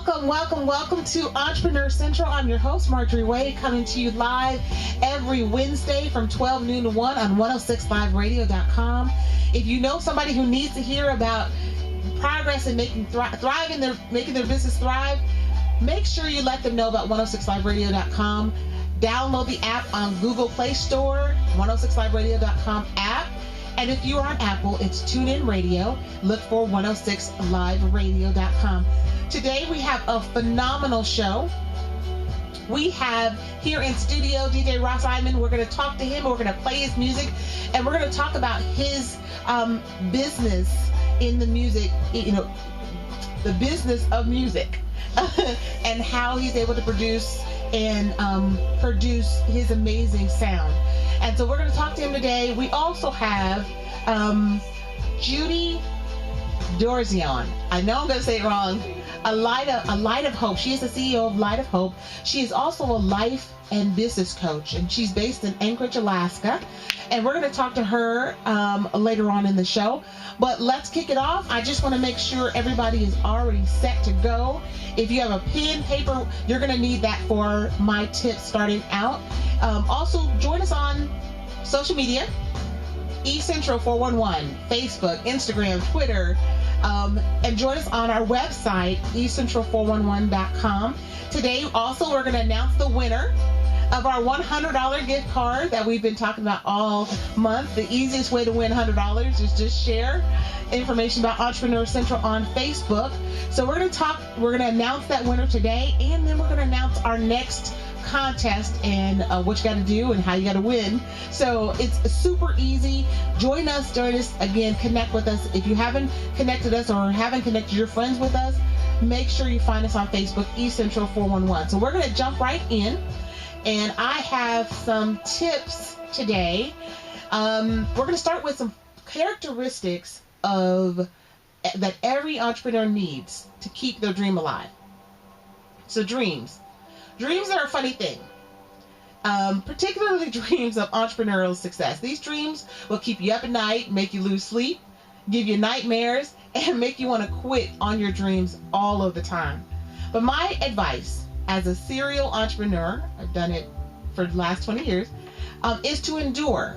Welcome to Entrepreneur Central. I'm your host, Marjorie Waye, coming to you live every Wednesday from 12 noon to 1 on 106liveradio.com. If you know somebody who needs to hear about progress and making their business thrive, make sure you let them know about 106liveradio.com. Download the app on Google Play Store, 106liveradio.com app. And if you are on Apple, it's TuneIn Radio. Look for 106liveradio.com. Today we have a phenomenal show. We have here in studio DJ Ras Imon. We're going to talk to him. We're going to play his music, and we're going to talk about his business in the music, the business of music, and how he's able to produce his amazing sound. And so we're going to talk to him today. We also have Jeudy Dorzion. I know I'm going to say it wrong. A light of hope. She is the CEO of Light of Hope. She is also a life and business coach, and she's based in Anchorage, Alaska. And we're going to talk to her later on in the show. But let's kick it off. I just want to make sure everybody is already set to go. If you have a pen, paper, you're going to need that for my tips starting out. Also, join us on social media, eCentral411, Facebook, Instagram, Twitter, and join us on our website, eCentral411.com. Today, also, we're going to announce the winner of our $100 gift card that we've been talking about all month. The easiest way to win $100 is just share information about Entrepreneur Central on Facebook. So we're going to announce that winner today, and then we're going to announce our next contest and what you got to do and how you got to win. So it's super easy. Join us again, connect with us. If you haven't connected us or haven't connected your friends with us, make sure you find us on Facebook, eCentral411. So we're going to jump right in, and I have some tips today. We're going to start with some characteristics that every entrepreneur needs to keep their dream alive. So Dreams are a funny thing, particularly dreams of entrepreneurial success. These dreams will keep you up at night, make you lose sleep, give you nightmares, and make you want to quit on your dreams all of the time. But my advice as a serial entrepreneur, I've done it for the last 20 years, is to endure.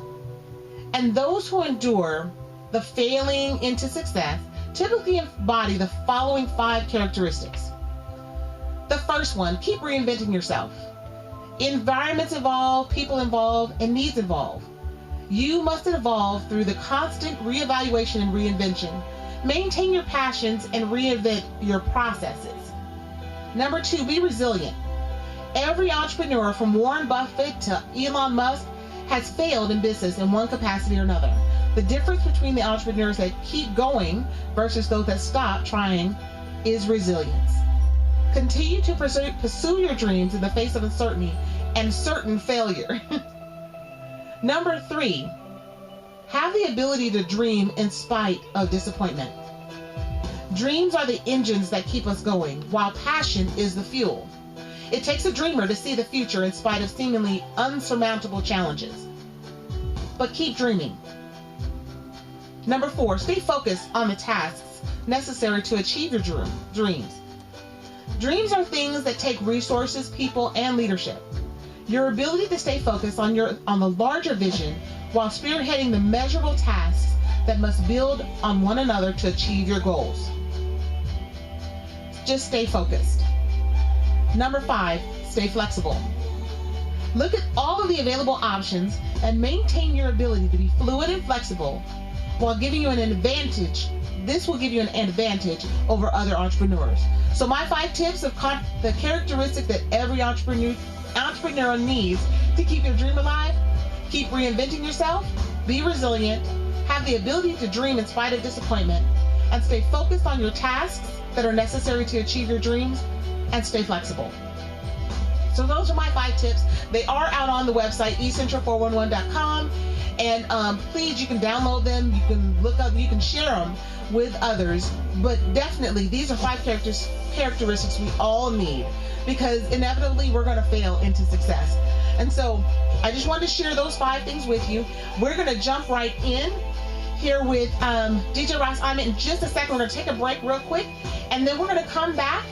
And those who endure the failing into success typically embody the following 5 characteristics. The first one, keep reinventing yourself. Environments evolve, people evolve, and needs evolve. You must evolve through the constant reevaluation and reinvention. Maintain your passions and reinvent your processes. Number 2, be resilient. Every entrepreneur from Warren Buffett to Elon Musk has failed in business in one capacity or another. The difference between the entrepreneurs that keep going versus those that stop trying is resilience. Continue to pursue your dreams in the face of uncertainty and certain failure. Number 3, have the ability to dream in spite of disappointment. Dreams are the engines that keep us going, while passion is the fuel. It takes a dreamer to see the future in spite of seemingly unsurmountable challenges. But keep dreaming. Number 4, stay focused on the tasks necessary to achieve your dreams. Dreams are things that take resources, people, and leadership. Your ability to stay focused on the larger vision while spearheading the measurable tasks that must build on one another to achieve your goals. Just stay focused. Number 5, stay flexible. Look at all of the available options and maintain your ability to be fluid and flexible while giving you an advantage. This will give you an advantage over other entrepreneurs. So my 5 tips of the characteristics that every entrepreneur needs to keep your dream alive: keep reinventing yourself, be resilient, have the ability to dream in spite of disappointment, and stay focused on your tasks that are necessary to achieve your dreams, and stay flexible. So those are my 5 tips. They are out on the website, eCentral411.com. And please, you can download them, you can look up, you can share them with others. But definitely, these are 5 characteristics we all need, because inevitably we're going to fail into success. And so I just wanted to share those 5 things with you. We're going to jump right in here with DJ Ras Imon in just a second. We're going to take a break real quick, and then we're going to come back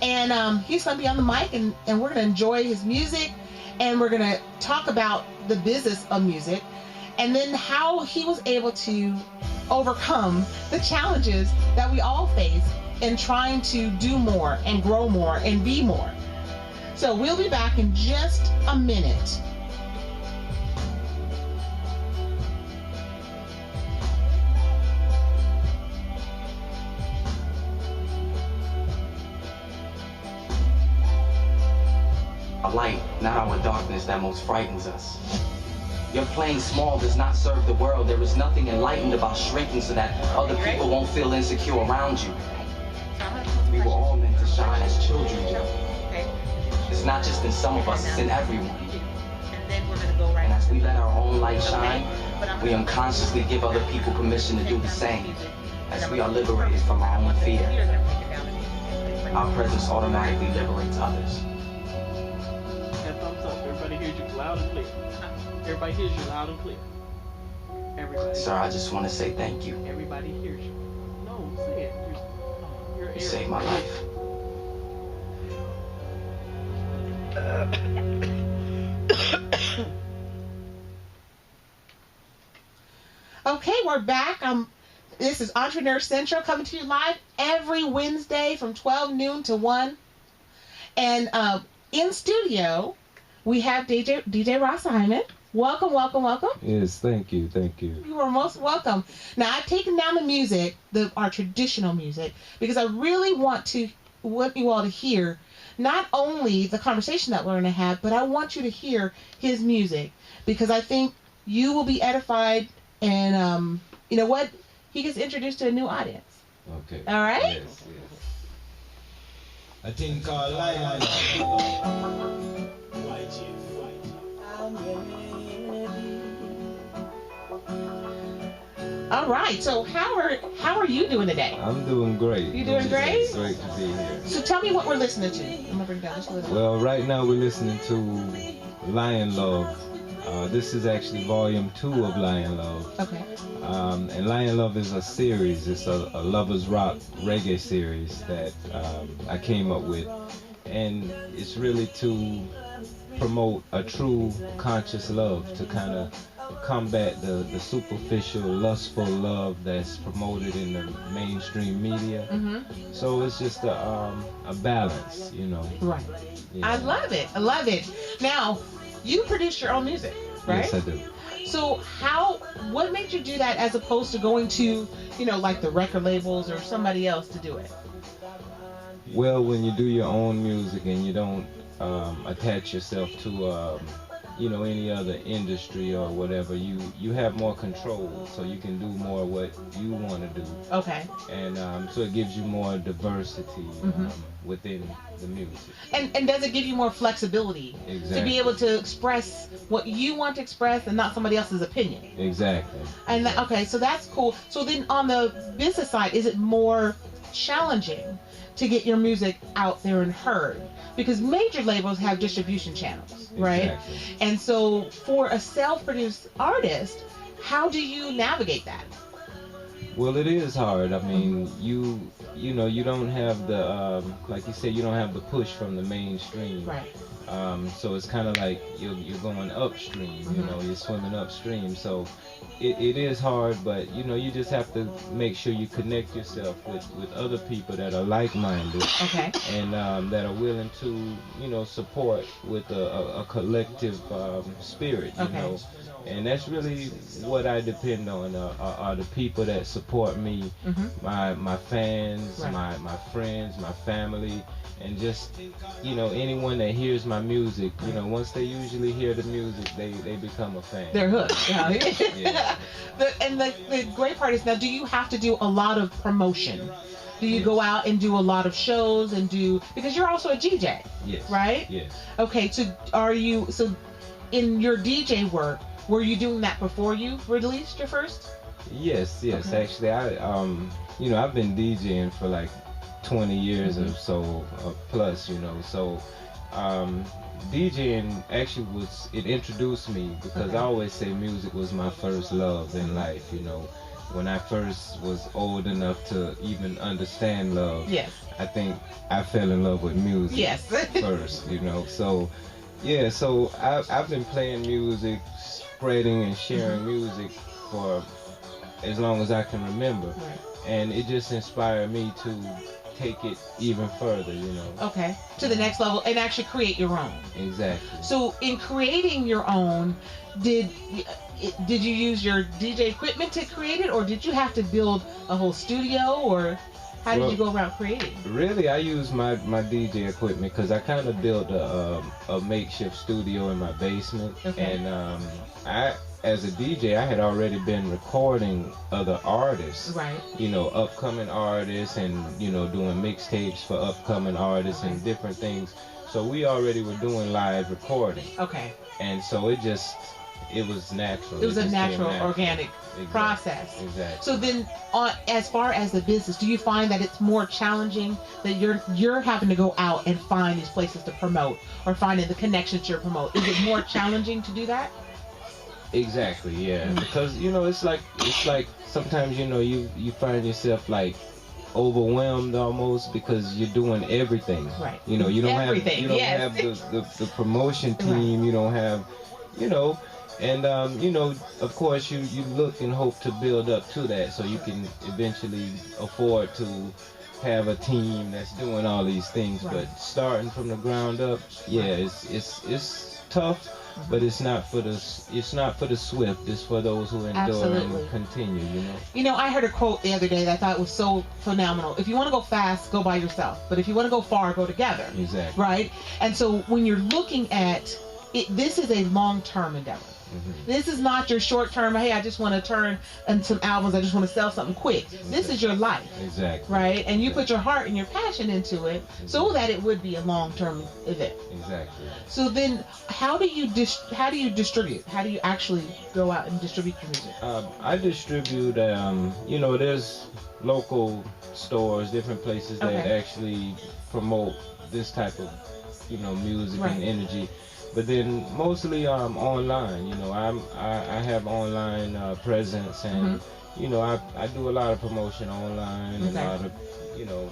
And he's going to be on the mic, and we're going to enjoy his music, and we're going to talk about the business of music, and then how he was able to overcome the challenges that we all face in trying to do more and grow more and be more. So we'll be back in just a minute. A light, not our darkness, that most frightens us. Your playing small does not serve the world. There is nothing enlightened about shrinking so that other people won't feel insecure around you. We were all meant to shine as children do. It's not just in some of us, it's in everyone. And as we let our own light shine, we unconsciously give other people permission to do the same. As we are liberated from our own fear, our presence automatically liberates others. That thumbs up. Everybody hears you loud and clear. Everybody hears you loud and clear. Everybody. Sir, I just want to say thank you. Everybody hears you. No, say it. You saved my life. Okay, we're back. This is Entrepreneur Central coming to you live every Wednesday from 12 noon to 1. And in studio, we have DJ Ras Imon. Welcome, welcome, welcome. Yes, thank you, thank you. You are most welcome. Now, I've taken down the music, our traditional music, because I really want you all to hear not only the conversation that we're going to have, but I want you to hear his music, because I think you will be edified, and you know what? He gets introduced to a new audience. Okay. All right? Yes, yes. A thing called Lion. All right. So how are you doing today? I'm doing great. You doing great? It's great to be here. So tell me what we're listening to. I'm gonna bring down just a little. Well, right now we're listening to Lion Love. This is actually volume 2 of Lion Love. Okay. And Lion Love is a series. It's a lovers rock reggae series that I came up with, and it's really to promote a true conscious love, to kind of combat the superficial, lustful love that's promoted in the mainstream media. Mm-hmm. So it's just a balance, you know. Right. Yeah. I love it. I love it. Now, you produce your own music, right? Yes, I do. So what made you do that as opposed to going to, like the record labels or somebody else to do it? Well, when you do your own music and you don't attach yourself to any other industry or whatever, you have more control, so you can do more what you want to do. Okay. And so it gives you more diversity within the music. And does it give you more flexibility? Exactly. To be able to express what you want to express and not somebody else's opinion? Exactly. And okay, so that's cool. So then on the business side, is it more challenging to get your music out there and heard? Because major labels have distribution channels, right? Exactly. And so for a self-produced artist, how do you navigate that? Well, it is hard. I mean, you don't have the like you said, you don't have the push from the mainstream. Right. So it's kind of like you're going upstream. You're swimming upstream. So it is hard, but you just have to make sure you connect yourself with other people that are like-minded. Okay. And that are willing to support with a collective spirit. Okay. And that's really what I depend on, are the people that support me, my fans, right. my friends, my family, and just, anyone that hears my music, once they usually hear the music, they become a fan. They're hooked. Yeah. And the great part is, now, do you have to do a lot of promotion? Do you go out and do a lot of shows because you're also a DJ? Yes. Right? Yes. Okay, so in your DJ work, were you doing that before you released your first? Yes. Okay. Actually, I've been DJing for like 20 years or so, plus, so DJing actually it introduced me, because I always say music was my first love in life, when I first was old enough to even understand love. Yes. I think I fell in love with music Yes. first, you know. So, yeah, so I've been playing music, spreading and sharing music for as long as I can remember. Right. And it just inspired me to take it even further, you know. Okay. To the next level and actually create your own. Exactly. So in creating your own, did you use your DJ equipment to create it, or did you have to build a whole studio, or how did you go around creating? Really, I used my DJ equipment because I kind of built a makeshift studio in my basement. Okay. And as a DJ, I had already been recording other artists. Right. You know, upcoming artists, and, you know, doing mixtapes for upcoming artists and different things. So we already were doing live recording. Okay. And so it was natural. It was a just came natural, organic process. Exactly. So then, as far as the business, do you find that it's more challenging that you're having to go out and find these places to promote, or finding the connections to promote? Is it more challenging to do that? Exactly, yeah. Because, you know, it's like sometimes, you know, you find yourself like overwhelmed almost because you're doing everything. Right. You know, you don't have Yes. the promotion team. You don't have, you know, and you know, of course you look and hope to build up to that so you can eventually afford to have a team that's doing all these things. Right. But starting from the ground up, yeah, it's tough. But it's not for the swift. It's for those who endure Absolutely. and continue. You know. You know, I heard a quote the other day that I thought was so phenomenal. If you want to go fast, go by yourself. But if you want to go far, go together. Exactly. Right? And so when you're looking at it, this is a long-term endeavor. This is not your short-term, hey, I just want to turn in some albums, I just want to sell something quick. This is your life. Exactly. Right? And you put your heart and your passion into it so that it would be a long-term event. Exactly. So then, how do you distribute? How do you actually go out and distribute your music? I distribute, you know, there's local stores, different places that actually promote this type of, you know, music and energy. But then mostly online, you know, I have online presence, and you know, I do a lot of promotion online, and a lot of, you know,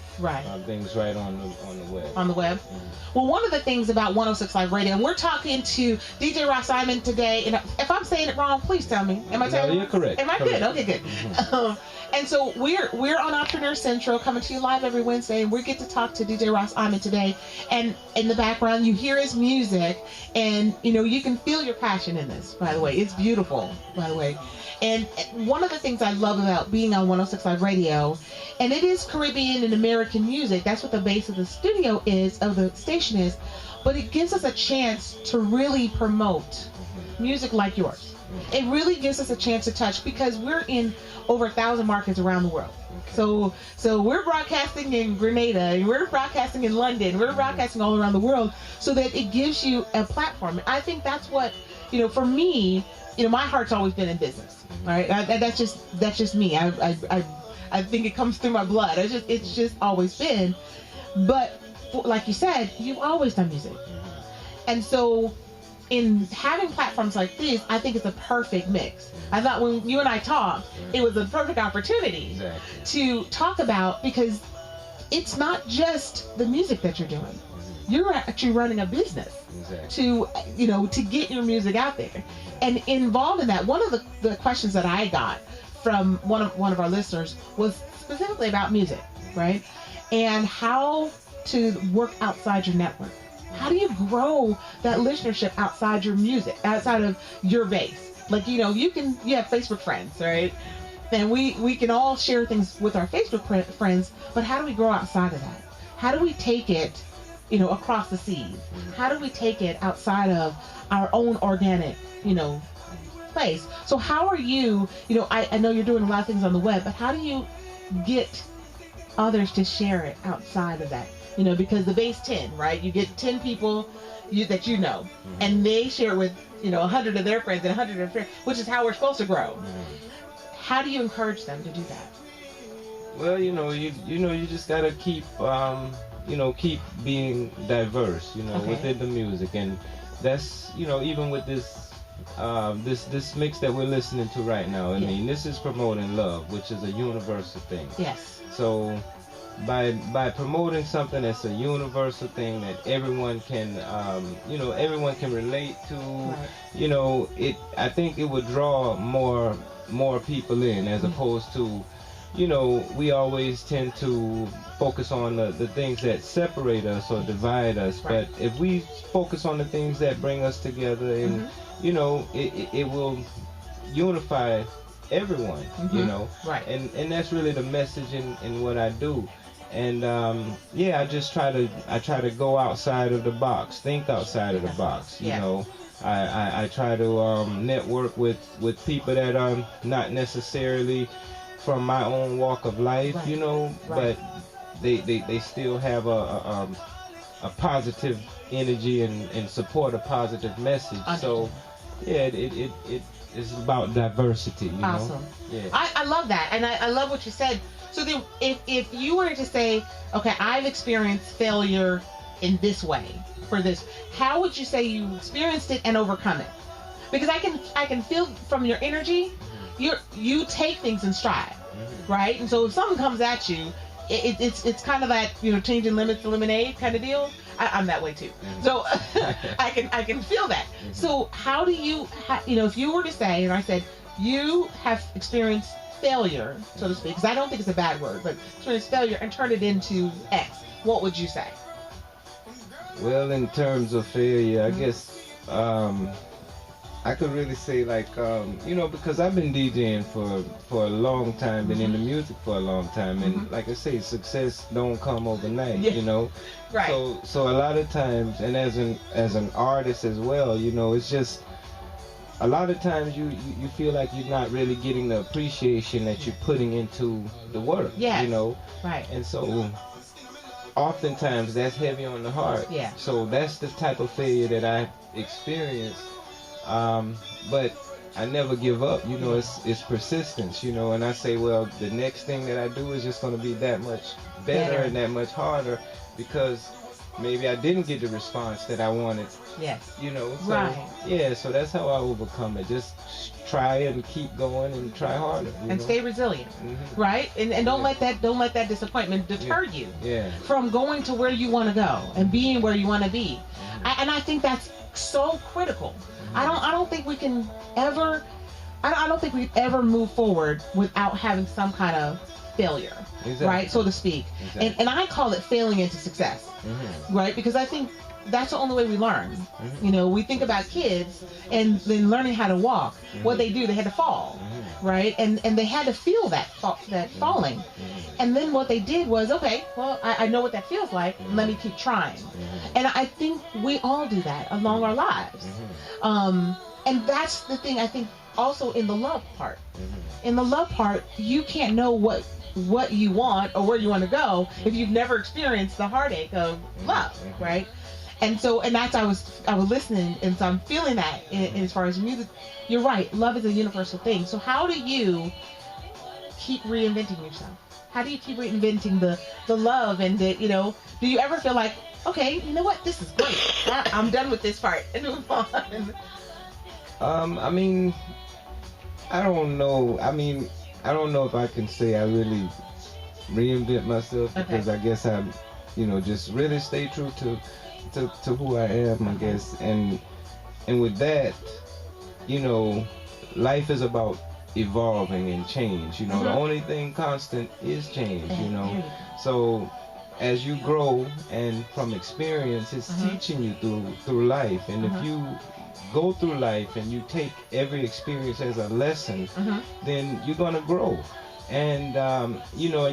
things right on the web. On the web. Well, one of the things about 106 Live Radio, and we're talking to DJ Ras Imon today, and if I'm saying it wrong, please tell me. Am I saying it wrong? You're correct. Am I correct. good? Okay, good. And so we're on Entrepreneur Central, coming to you live every Wednesday, and we get to talk to DJ Ras Imon today. And in the background, you hear his music, and you know, you can feel your passion in this. By the way, it's beautiful. By the way, and one of the things I love about being on 106 Live Radio, and it is Caribbean and American music. That's what the base of the studio is, of the station is. But it gives us a chance to really promote music like yours. It really gives us a chance to touch, because we're in over 1,000 markets around the world. So we're broadcasting in Grenada, and we're broadcasting in London, we're broadcasting all around the world, so that it gives you a platform. I think that's what, you know, for me, you know, my heart's always been in business. All right, that's just me. I think it comes through my blood. It's just always been. But like you said, you've always done music, and so in having platforms like this, I think it's a perfect mix. I thought when you and I talked, it was a perfect opportunity to talk about, because it's not just the music that you're doing. You're actually running a business to, you know, to get your music out there. And involved in that, one of the questions that I got from one of our listeners was specifically about music, right? And how to work outside your network. How do you grow that listenership outside your music, outside of your base? Like, you know, you have Facebook friends, right? And we can all share things with our Facebook friends, but how do we grow outside of that? How do we take it, you know, across the seas? How do we take it outside of our own organic, you know, place? So how are you, you know, I know you're doing a lot of things on the web, but how do you get others to share it outside of that? You know, because the base 10, right? You get 10 people that you know, and they share it with, you know, 100 of their friends and 100 of their friends, which is how we're supposed to grow. How do you encourage them to do that? Well, you know, you just gotta keep, you know, keep being diverse, you know, within the music, and that's, you know, even with this this mix that we're listening to right now, I mean, this is promoting love, which is a universal thing. Yes. So by promoting something that's a universal thing that everyone can everyone can relate to, right. I think it would draw more people in, as opposed to, we always tend to focus on the things that separate us or divide us. Right. But if we focus on the things that bring us together, and it will unify everyone. Right. And that's really the message in what I do. And I try to go outside of the box, think outside of the box. I try to network with people that are not necessarily from my own walk of life, right. But they still have a positive energy and support a positive message. So it is about diversity. Awesome. Yeah. I love that, and I love what you said. So then, if you were to say, okay, I've experienced failure in this way, for this, how would you say you experienced it and overcome it? Because I can feel from your energy, you take things in stride, right? And so if something comes at you, it's kind of that, changing limits to lemonade kind of deal. I'm that way too. So I can feel that. So how do you, if you were to say, and I said, you have experienced failure, so to speak, because I don't think it's a bad word, but experienced failure and turn it into X, what would you say? Well, in terms of failure, I guess I could really say, like, because I've been DJing for a long time, been into music for a long time, and like I say, success don't come overnight, Right. So a lot of times, and as an artist as well, it's just a lot of times you feel like you're not really getting the appreciation that you're putting into the work, Right. And so oftentimes that's heavy on the heart. Yeah. So that's the type of failure that I experienced. But I never give up, it's persistence, and I say, well, the next thing that I do is just going to be that much better and that much harder, because maybe I didn't get the response that I wanted. Yes. So, right. Yeah, so that's how I overcome it. Just try and keep going and try harder. And stay resilient, right? And don't let that disappointment deter you from going to where you want to go and being where you want to be. And I think that's so critical. I don't think we can ever. I don't think we ever move forward without having some kind of failure, right, so to speak. Exactly. And I call it failing into success, right? Because I think that's the only way we learn. We think about kids and then learning how to walk. What they do, they had to fall, right? And they had to feel that falling. And then what they did was, okay, well, I know what that feels like. Let me keep trying. And I think we all do that along our lives. And that's the thing, I think, also in the love part. In the love part, you can't know what you want or where you want to go if you've never experienced the heartache of love, right? And that's I was listening, and so I'm feeling that as far as music. You're right, love is a universal thing. So how do you keep reinventing yourself? How do you keep reinventing the love and do you ever feel like, okay, you know what, this is great, I'm done with this part and move on? I mean, I don't know. I mean, I don't know if I can say I really reinvent myself, because I guess I, just really stay true to who I am, I guess. And with that, life is about evolving and change. The only thing constant is change. So as you grow, and from experience, it's teaching you through life. And if you go through life and you take every experience as a lesson, then you're gonna grow. And and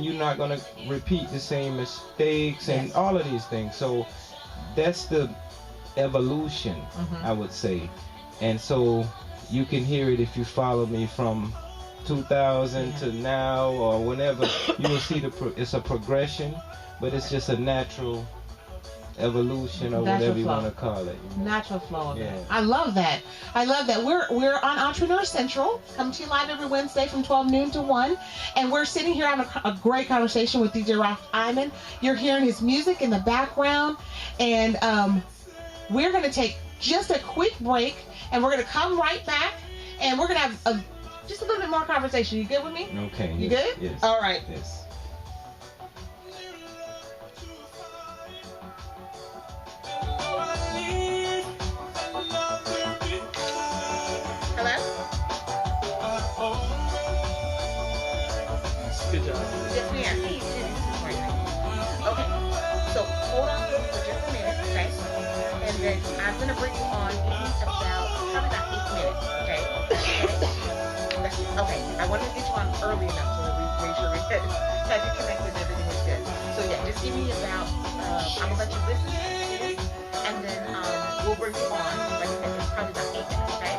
you're not gonna repeat the same mistakes and all of these things. So that's the evolution, I would say. And so you can hear it if you follow me from 2000 to now or whenever. You will see it's a progression, but it's just a natural evolution or whatever you want to call it. Natural flow of it. I love that. We're on Entrepreneur Central, coming to you live every Wednesday from 12 noon to 1, and we're sitting here having a great conversation with DJ Ras Imon. You're hearing his music in the background, and we're going to take just a quick break, and we're gonna come right back, and we're gonna have just a little bit more conversation. You good with me? Okay. You yes, good? Yes. All right. Yes. Hello? Good job. Yes, ma'am. Okay. So hold on for just a minute, okay? And then I'm gonna bring you on in about probably about 8 minutes, okay? Okay. I wanted to get you on early enough so that we make sure we had you connected and everything was good. So yeah, just give me about I'm gonna let you listen to it, and then we'll bring you on. Like I said, it's probably about 8 minutes, okay?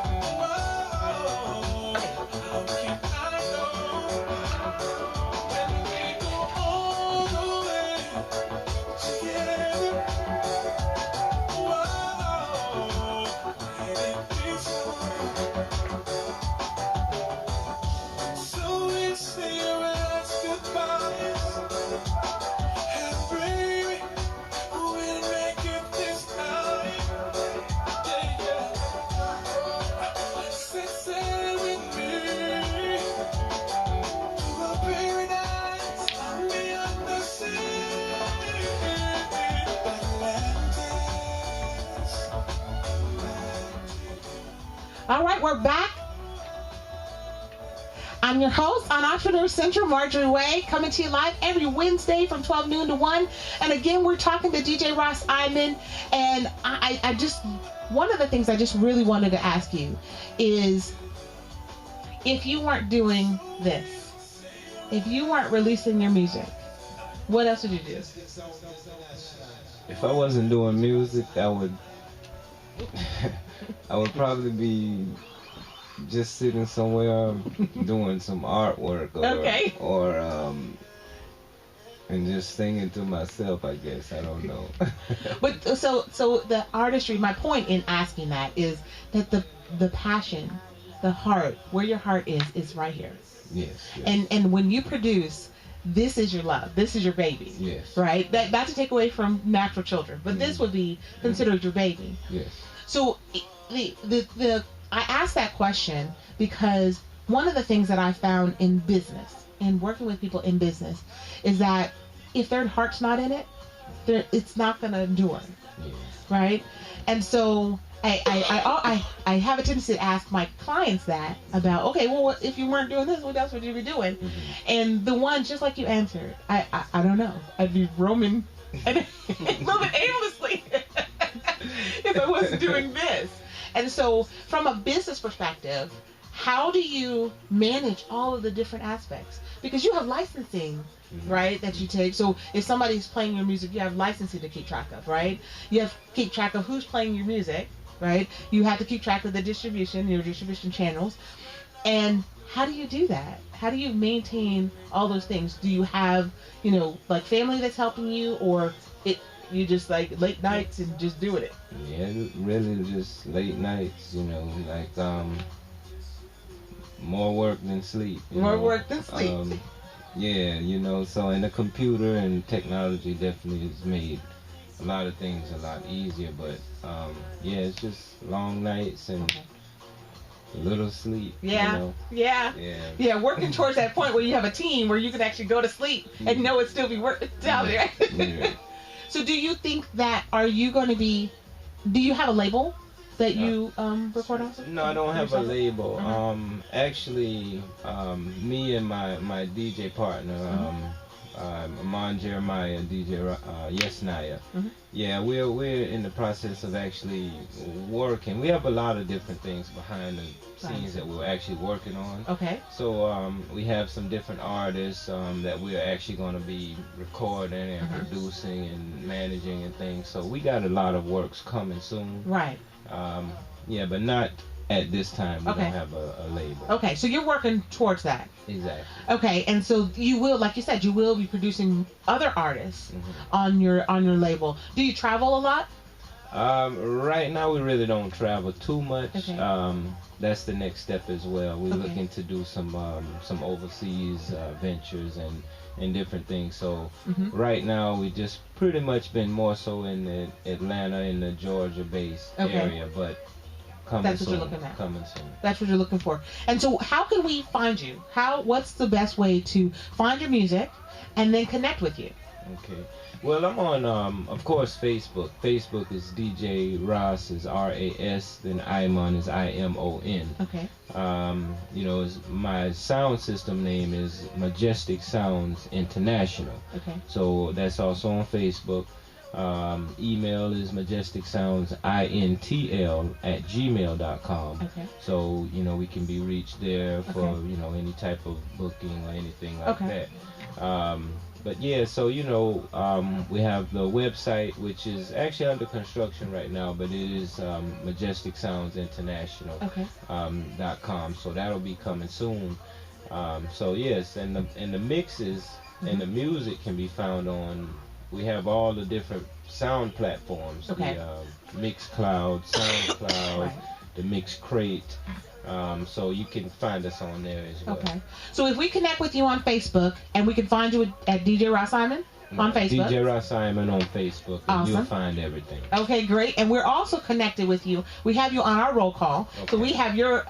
All right, we're back. I'm your host on Entrepreneur Central, Marjorie Waye, coming to you live every Wednesday from 12 noon to 1. And again, we're talking to DJ Ras Imon. And I just, one of the things I just really wanted to ask you is, if you weren't doing this, if you weren't releasing your music, what else would you do? If I wasn't doing music, I would I would probably be just sitting somewhere doing some artwork or and just singing to myself, I guess. I don't know. But so the artistry, my point in asking that is that the passion, the heart, where your heart is right here. Yes. And when you produce, this is your love. This is your baby. Yes. Right? Not to take away from natural children, but this would be considered your baby. Yes. So I asked that question because one of the things that I found in business and working with people in business is that if their heart's not in it, it's not going to endure. Yes. Right? And so I have a tendency to ask my clients that about, okay, well, if you weren't doing this, what else would you be doing? Mm-hmm. And the one, just like you answered, I don't know. I'd be roaming aimlessly if I wasn't doing this. And so from a business perspective, how do you manage all of the different aspects? Because you have licensing, right, that you take. So if somebody's playing your music, you have licensing to keep track of, right? You have to keep track of who's playing your music, right? You have to keep track of the distribution, your distribution channels. And how do you do that? How do you maintain all those things? Do you have, like family that's helping you, or you just like late nights and just doing it? Yeah, really just late nights, like more work than sleep. More work than sleep. Yeah, so and the computer and technology definitely has made a lot of things a lot easier, but it's just long nights and little sleep. Yeah. Working towards that point where you have a team where you can actually go to sleep and know it still be working down there. Yeah. So do you think that, do you have a label that you record on? No, I don't have a label. Actually, me and my DJ partner, Amon Jeremiah, DJ Yes Naya. Yeah, we're in the process of actually working. We have a lot of different things behind the scenes that we're actually working on. Okay. So we have some different artists that we're actually going to be recording and producing and managing and things. So we got a lot of works coming soon. Right. But not at this time. We don't have a label. Okay, so you're working towards that. Exactly. Okay, and so you will, like you said, you will be producing other artists on your label. Do you travel a lot? Right now we really don't travel too much. Okay. That's the next step as well. We're looking to do some overseas ventures and different things. So right now we just pretty much been more so in the Atlanta, in the Georgia-based area, but That's what you're looking at. Coming soon. That's what you're looking for. And so how can we find you? What's the best way to find your music and then connect with you? Okay. Well, I'm on, of course, Facebook. Facebook is DJ Ras, is R-A-S, then Imon is I-M-O-N. Okay. My sound system name is Majestic Sounds International. Okay. So that's also on Facebook. Email is majesticsoundsintl@gmail.com. Okay. So, we can be reached there for, any type of booking or anything like that. But yeah, so we have the website, which is actually under construction right now, but it is majesticsoundsinternational.com. So that'll be coming soon. So yes, and the mixes and the music can be found on. We have all the different sound platforms. Okay. The Mixcloud, SoundCloud, the Mixcrate. So you can find us on there as well. Okay. So if we connect with you on Facebook, and we can find you at DJ Ras Imon on Facebook. DJ Ras Imon on Facebook, and awesome. you'll find everything. Okay, great. And we're also connected with you. We have you on our roll call, so we have your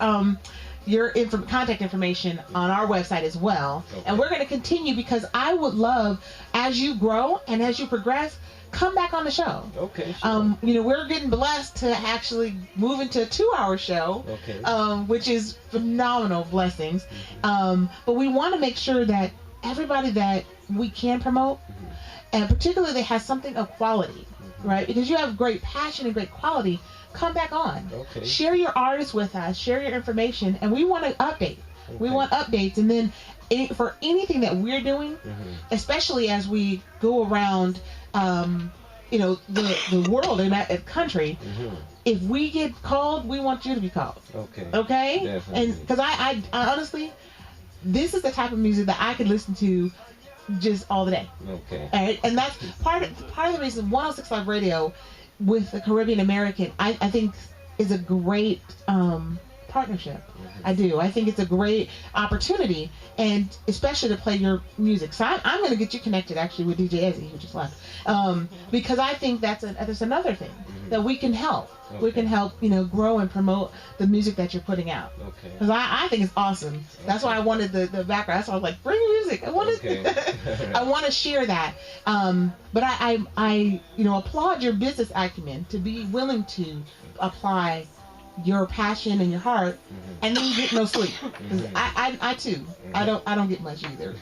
contact information on our website as well. Okay. And we're going to continue because I would love, as you grow and as you progress, come back on the show. Okay. Sure. We're getting blessed to actually move into a 2-hour show, okay. Which is phenomenal blessings. Mm-hmm. But we want to make sure that everybody that we can promote, and particularly that has something of quality, right? Because you have great passion and great quality. Come back on. Okay. Share your artists with us. Share your information, and we want to update. Okay. We want updates, and then for anything that we're doing, especially as we go around, the world and that country. If we get called, we want you to be called. Okay. Okay. Definitely. And because I honestly, this is the type of music that I could listen to just all the day. Okay. All right. And that's part of the reason 106.5 Radio with the Caribbean American, I think, is a great partnership. I do. I think it's a great opportunity, and especially to play your music. So I'm going to get you connected actually with DJ Ezzy, who just left, because I think that's another thing that we can help. Okay. We can help, grow and promote the music that you're putting out. Okay. Because I think it's awesome. That's why I wanted the background. That's why I was like, bring music. I want I want to share that. But I applaud your business acumen to be willing to apply your passion and your heart, and then you get no sleep. I too. I don't get much either.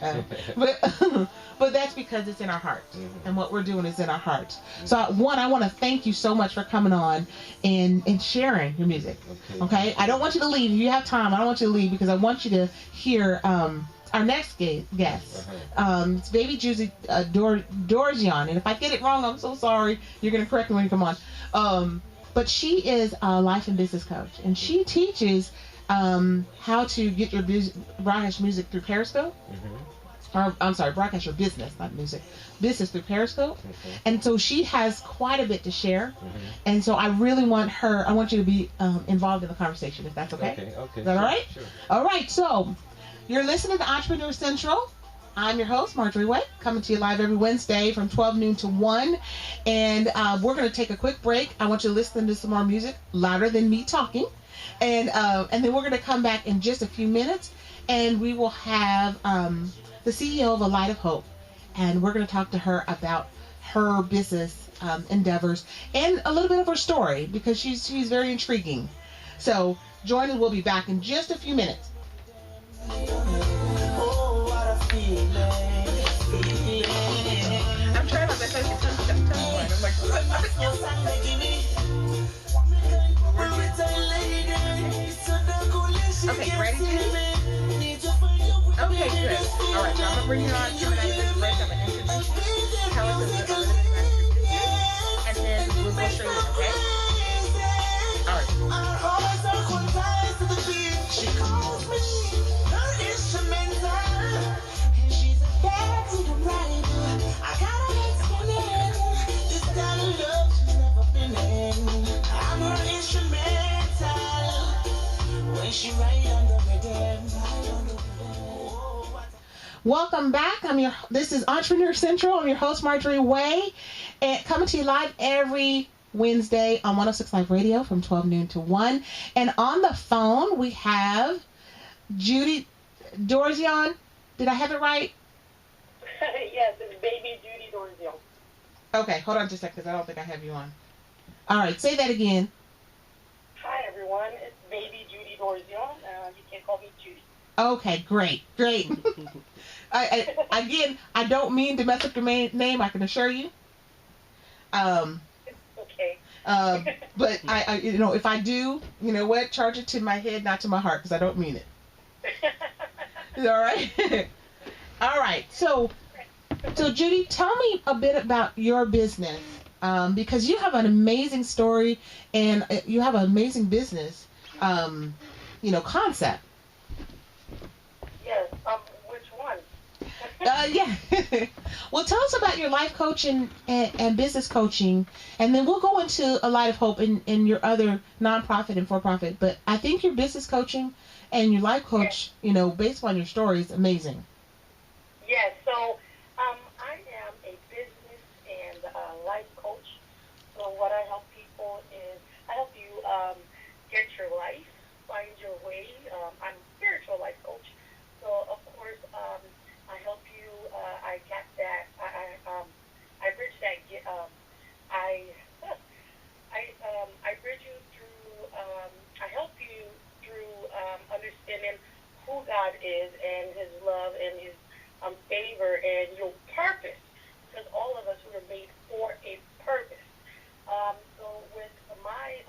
But that's because it's in our hearts, and what we're doing is in our hearts. So I want to thank you so much for coming on and sharing your music. Okay. I don't want you to leave. If you have time, I don't want you to leave because I want you to hear our next guest. It's Baby Jeudy Dorzion, and if I get it wrong, I'm so sorry. You're gonna correct me when you come on. But she is a life and business coach, and she teaches how to get your broadcast music through Periscope. Or, I'm sorry, broadcast your business, not music. Business through Periscope. And so she has quite a bit to share. And so I really want you to be involved in the conversation, if that's okay. Okay. Is that all right? Sure. All right, so you're listening to Entrepreneur Central. I'm your host, Marjorie Waye, coming to you live every Wednesday from 12 noon to 1. And we're going to take a quick break. I want you to listen to some more music, louder than me talking. And then we're going to come back in just a few minutes, and we will have the CEO of A Light of Hope. And we're going to talk to her about her business endeavors and a little bit of her story, because she's very intriguing. So join us. We'll be back in just a few minutes. I'm trying my best to I'm like, okay, ready, Judy? Okay, good. All right, so I'm gonna bring you on to an break. I'm gonna introduce you, tell us a little bit about your business, and then we'll go straight in, okay? All right. She calls me her instrumental. Welcome back. This is Entrepreneur Central. I'm your host, Marjorie Waye, and coming to you live every Wednesday on 106 Live Radio from 12 noon to 1. And on the phone, we have Jeudy Dorzion. Did I have it right? Yes, it's baby Jeudy Dorzion. Okay, hold on just a second because I don't think I have you on. All right, say that again. Hi, everyone. It's baby Jeudy Dorzion. You can call me Judy. Okay, great. Again, I don't mean to mess up your name, I can assure you. Okay. But I if I do, you know what? Charge it to my head, not to my heart, because I don't mean it. All right. All right. So Jeudy, tell me a bit about your business, because you have an amazing story and you have an amazing business, concept. Yes. Which one? Yeah. Well, tell us about your life coaching and business coaching, and then we'll go into A Light of Hope in your other nonprofit and for-profit. But I think your business coaching and your life coach, based on your story, is amazing. Yes. So I am a business and life coach. So what I help people is I help you get your life, find your way. I'm a spiritual life coach. So of course I help you. I get that. I bridge that. I bridge you through. I help you through understanding who God is and His love and His favor and your purpose, because all of us were made for a purpose. So with my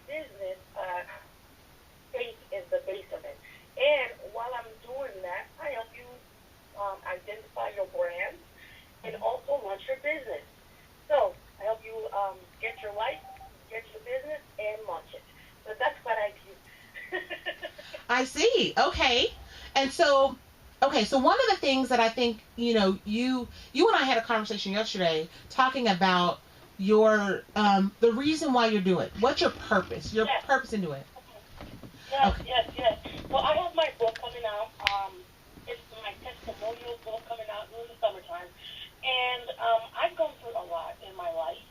business, faith is the base of it. And while I'm doing that, I help you identify your brand and also launch your business. So I help you get your life, get your business, and launch it. So that's what I do. I see. Okay. And so one of the things that I think, you and I had a conversation yesterday talking about your, the reason why you do it. What's your purpose? Your purpose into it. Yes. Well, I have my book coming out. It's my testimonial book coming out in the summertime. And I've gone through a lot in my life.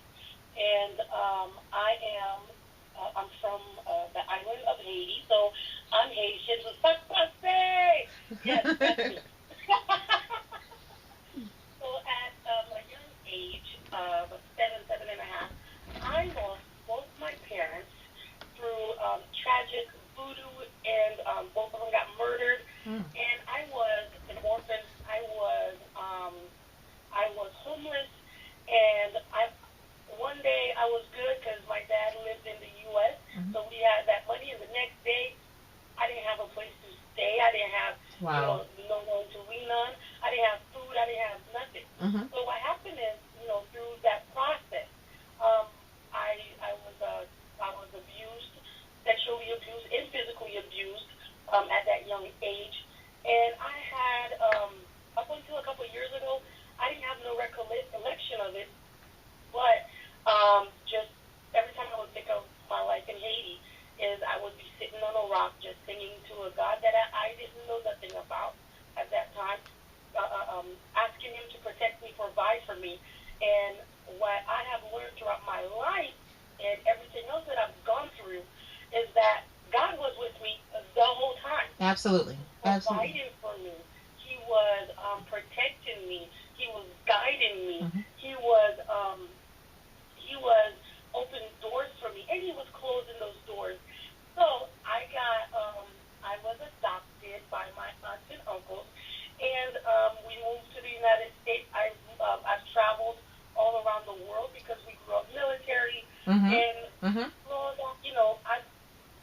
And I'm from the island of Haiti, so I'm Haitian. So suck pussy! Yes, that's me. So at a young age of 7.5, I lost both my parents through tragic voodoo, and both of them got murdered. And I was an orphan. I was homeless, and one day I was good because my dad lived in the U.S., so we had that money, and the next day I didn't have a place to stay. I didn't have no one to lean on. I didn't have food. I didn't have nothing. So what happened is, through that process, I was abused, sexually abused, and physically abused at that young age. And I had, up until a couple of years ago, I didn't have no recollection of it, but just every time I would think of my life in Haiti, I would be sitting on a rock just singing to a God that I didn't know nothing about at that time, asking Him to protect me, provide for me. And what I have learned throughout my life and everything else that I've gone through is that God was with me the whole time. Absolutely. Providing for me. He was protecting me. He was guiding me. He was opening doors for me, and He was closing those doors. So I was adopted by my aunts and uncles, and we moved to the United States. I've traveled all around the world because we grew up military, and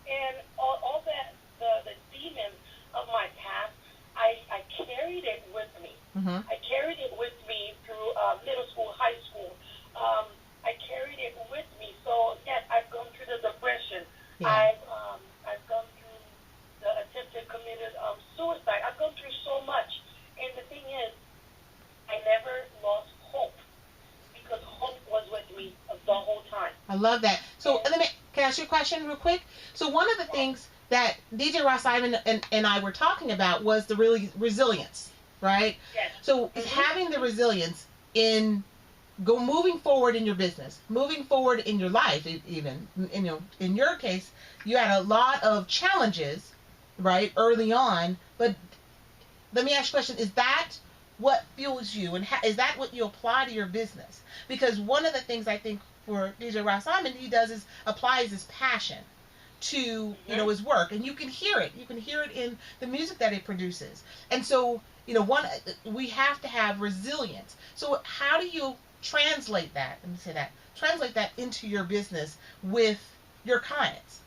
and all that the demons of my past, I carried it with me. I carried it with me through middle school, high school. I carried it with me. So yes, I've gone through the depression. Yeah. I've gone through the attempted committed suicide. I've gone through so much. And the thing is, I never lost hope because hope was with me the whole time. I love that. So can I ask you a question real quick? So one of the things that DJ Ras Imon and I were talking about was the resilience, right? Yes. So having the resilience in go moving forward in your business, moving forward in your life, even in your case, you had a lot of challenges, right, early on. But let me ask you a question: is that what fuels you, and is that what you apply to your business? Because one of the things I think for DJ Ras Imon, he does is applies his passion to his work, and you can hear it. You can hear it in the music that it produces. And so we have to have resilience. So how do you translate that? Let me say that. Translate that into your business with your clients.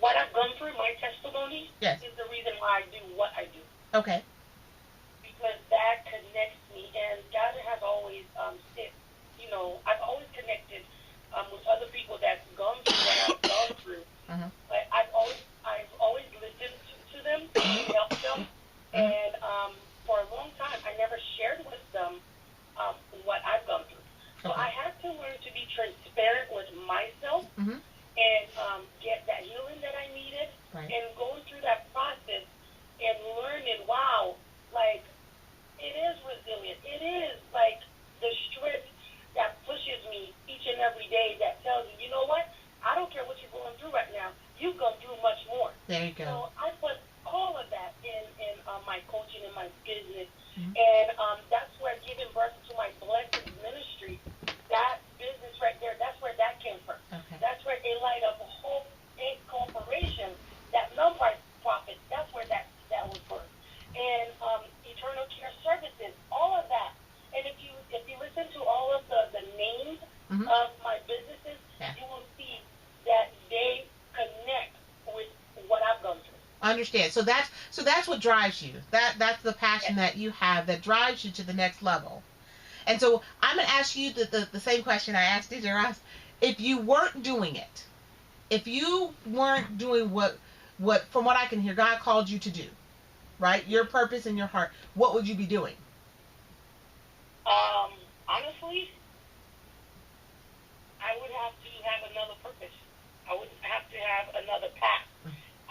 What I've gone through, my testimony, yes, is the reason why I do what I do. Okay. Because that connects me, and God has always I've always connected with other people that's gone through what I've gone through. Mm-hmm. But I've always listened to them, helped them, and for a long time I never shared with them what I've gone through. So I had to learn to be transparent with myself. Mm-hmm. And get that healing that I needed, right. And going through that process and learning, wow, like, it is resilient. It is, like, the strength that pushes me each and every day that tells you, you know what, I don't care what you're going through right now. You've gone through much more. There you go. So I put all of that in my coaching and my business. Mm-hmm. And that's where giving birth to my blessed ministry, that business right there, that's where that came from. Okay. That's where they light up a whole big corporation, that non-profit, that's where that was birthed. And Eternal Care Services, all of that. And if you listen to all of the names mm-hmm. of my businesses, you will see that they connect with what I've gone through. I understand. So that's what drives you. That's the passion that you have that drives you to the next level. And so I'm going to ask you the same question I asked DJ Ras. If you weren't doing it, if you weren't doing what from what I can hear, God called you to do, right? Your purpose in your heart, what would you be doing? Honestly, I would have to have another purpose. I would have to have another path.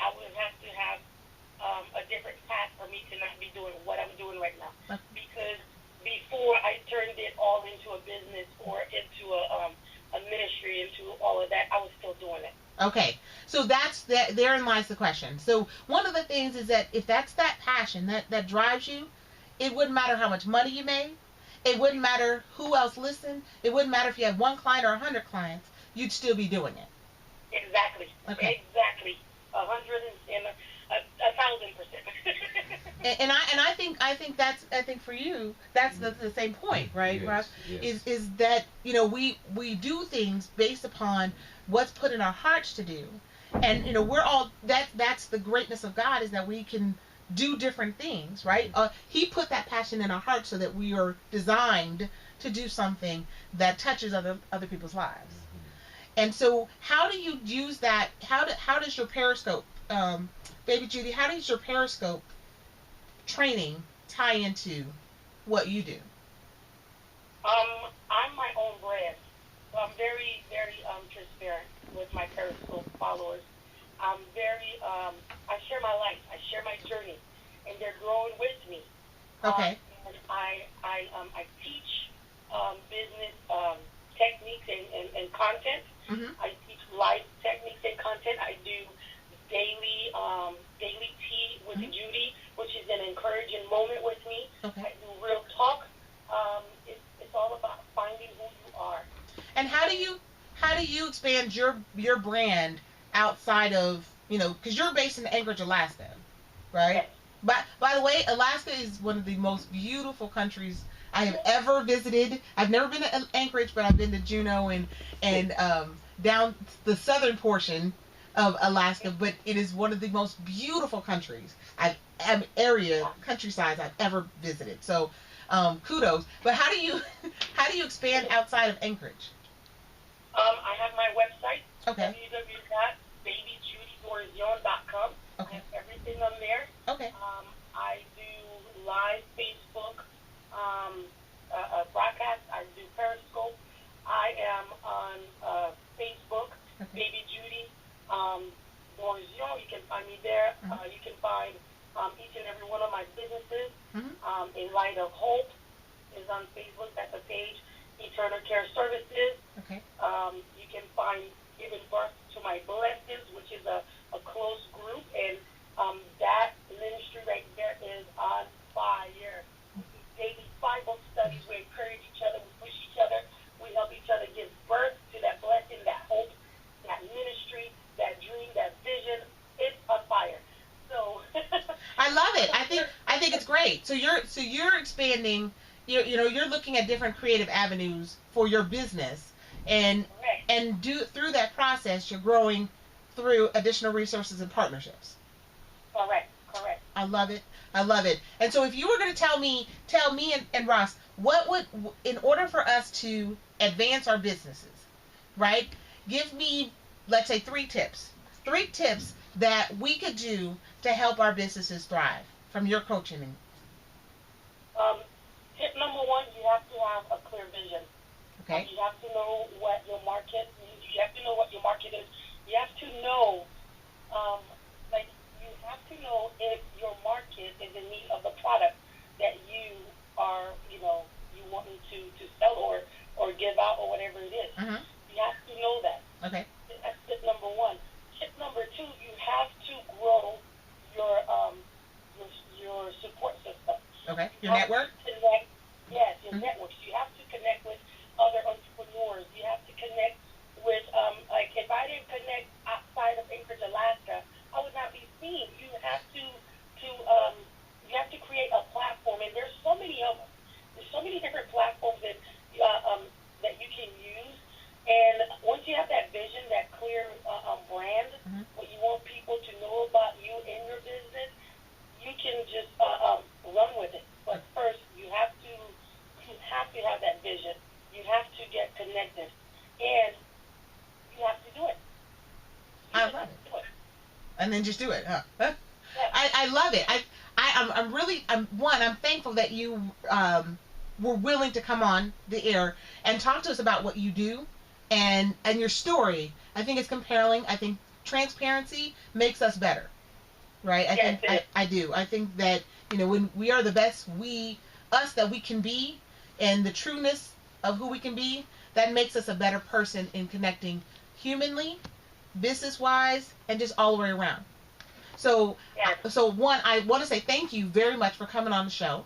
I would have to have a different path for me to not be doing what I'm doing right now. Because before I turned it all into a business or into a ministry, into all of that, I was still doing it. Okay, so therein lies the question. So one of the things is that if that's that passion that drives you, it wouldn't matter how much money you made. It wouldn't matter who else listened. It wouldn't matter if you had 1 client or 100 clients. You'd still be doing it. Exactly. Okay. Exactly. 1,000%. And I think for you that's the same point, right, yes, Ras? Yes. Is that we do things based upon what's put in our hearts to do, and we're all that's the greatness of God, is that we can do different things, right? He put that passion in our hearts so that we are designed to do something that touches other people's lives. Mm-hmm. And so how do you use that? How does your Periscope, Baby Jeudy, how does your Periscope training tie into what you do? I'm my own brand, so I'm very, very transparent with my Periscope followers. I'm very, I share my life, I share my journey, and they're growing with me. Okay. And I teach business techniques and content. Mm-hmm. I teach life techniques and content. I do daily tea with mm-hmm. Jeudy, which is an encouraging moment with me. Okay. I do real talk. It's all about finding who you are. And how do you expand your brand outside of, because you're based in Anchorage, Alaska, right? Yes. But by the way, Alaska is one of the most beautiful countries I have ever visited. I've never been to Anchorage, but I've been to Juneau and down the southern portion of Alaska. But it is one of the most beautiful countries countrysides I've ever visited. So kudos. But how do you expand outside of Anchorage? I have my website. Okay. www.babyjeudydorzion.com. Okay. I have everything on there. Okay. I do live Facebook broadcast. I do Periscope. I am on Facebook, Okay. Baby Jeudy Dorzion. You can find me there. Mm-hmm. You can find each and every one of my businesses. Mm-hmm. A Light of Hope is on Facebook. That's a page. Eternal Care Services. Okay. You can find Giving Birth to My Blessings, which is a close group, and that ministry right there is on fire. Daily Bible studies, we encourage each other, we push each other, we help each other give birth to that blessing, that hope, that ministry, that dream, that vision. It's on fire. So I love it. I think it's great. So you're expanding. You're looking at different creative avenues for your business, and through that process, you're growing through additional resources and partnerships. Correct. I love it. And so if you were going to tell me and Ross, what would, in order for us to advance our businesses, right? Give me, let's say, 3 tips. 3 tips that we could do to help our businesses thrive from your coaching. Tip number 1, you have to have a clear vision. Okay. You have to know what your market is. You have to know what your market is. You have to know, you have to know if your market is in need of the product that you are, you wanting to sell or give out or whatever it is. Mm-hmm. You have to know that. Okay. That's tip number 1. Tip number 2, you have to grow your support system. Okay. Your network? Yes, your networks. You have to connect with other entrepreneurs. You have to connect with, if I didn't connect outside of Anchorage, Alaska, I would not be seen. You have to create a platform, and there's so many of them. There's so many different platforms that you can use. And once you have that vision, that clear brand, what you want people to know about you and your business, you can just run with it. But first, you have to have that vision. You have to get connected, and you have to do it. I love it. And then just do it, huh? I love it. I'm thankful that you were willing to come on the air and talk to us about what you do and your story. I think it's compelling. I think transparency makes us better, right? I do. I think that when we are the best that we can be, and the trueness of who we can be, that makes us a better person in connecting humanly, business-wise, and just all the way around. So one, I want to say thank you very much for coming on the show,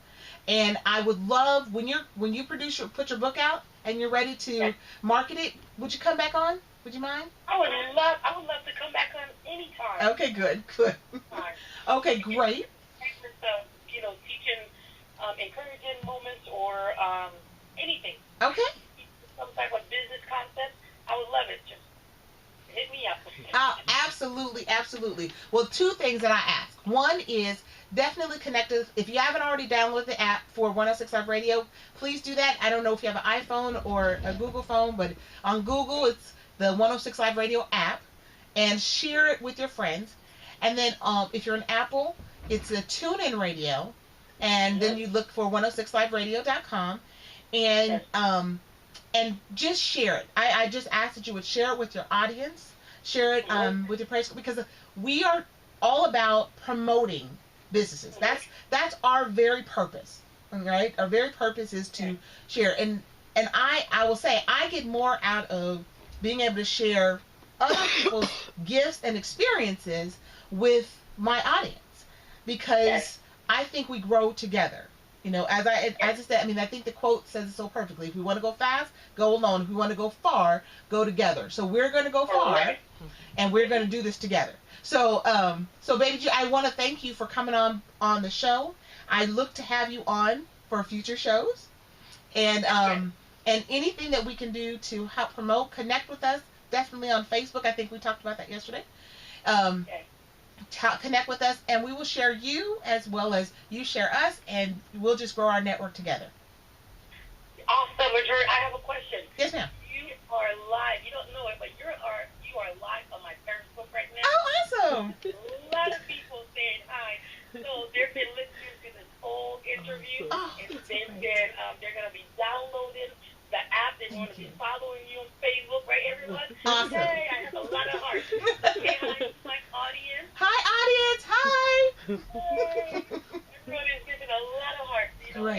and I would love when you put your book out and you're ready to market it. Would you come back on? Would you mind? I would love to come back on anytime. Okay, good. Okay, great. Teaching, encouraging moments or anything. Okay. Some type of business concept. I would love it. Just hit me up. Absolutely. Well, 2 things that I ask. One is definitely connect us. If you haven't already downloaded the app for 106 Live Radio, please do that. I don't know if you have an iPhone or a Google phone, but on Google, it's the 106 Live Radio app, and share it with your friends. And then if you're an Apple, it's a TuneIn Radio, and then you look for 106liveradio.com, and just share it. I just ask that you would share it with your audience, share it with your praise, because we are all about promoting businesses. That's our very purpose, right? Our very purpose is to share. And I will say I get more out of being able to share other people's gifts and experiences with my audience, because I think we grow together. As I said, I think the quote says it so perfectly. If we want to go fast, go alone. If we want to go far, go together. So we're going to go far, and we're going to do this together. So Baby G, I want to thank you for coming on the show. I look to have you on for future shows, and anything that we can do to help promote, connect with us, definitely on Facebook. I think we talked about that yesterday. Connect with us, and we will share you as well as you share us, and we'll just grow our network together. Awesome, Marjorie. I have a question. Yes, ma'am. You are live. You don't know it, but you are live on my Periscope right now. Oh, awesome. A lot of people saying hi. So they've been listening to this whole interview, and they're going to be downloading the app. They're going to be following you on Facebook, right, everyone? Awesome. Hey, I have a lot of hearts. Say hi to my audience. Hi, audience. Hi. Everyone is giving a lot of hearts. Great.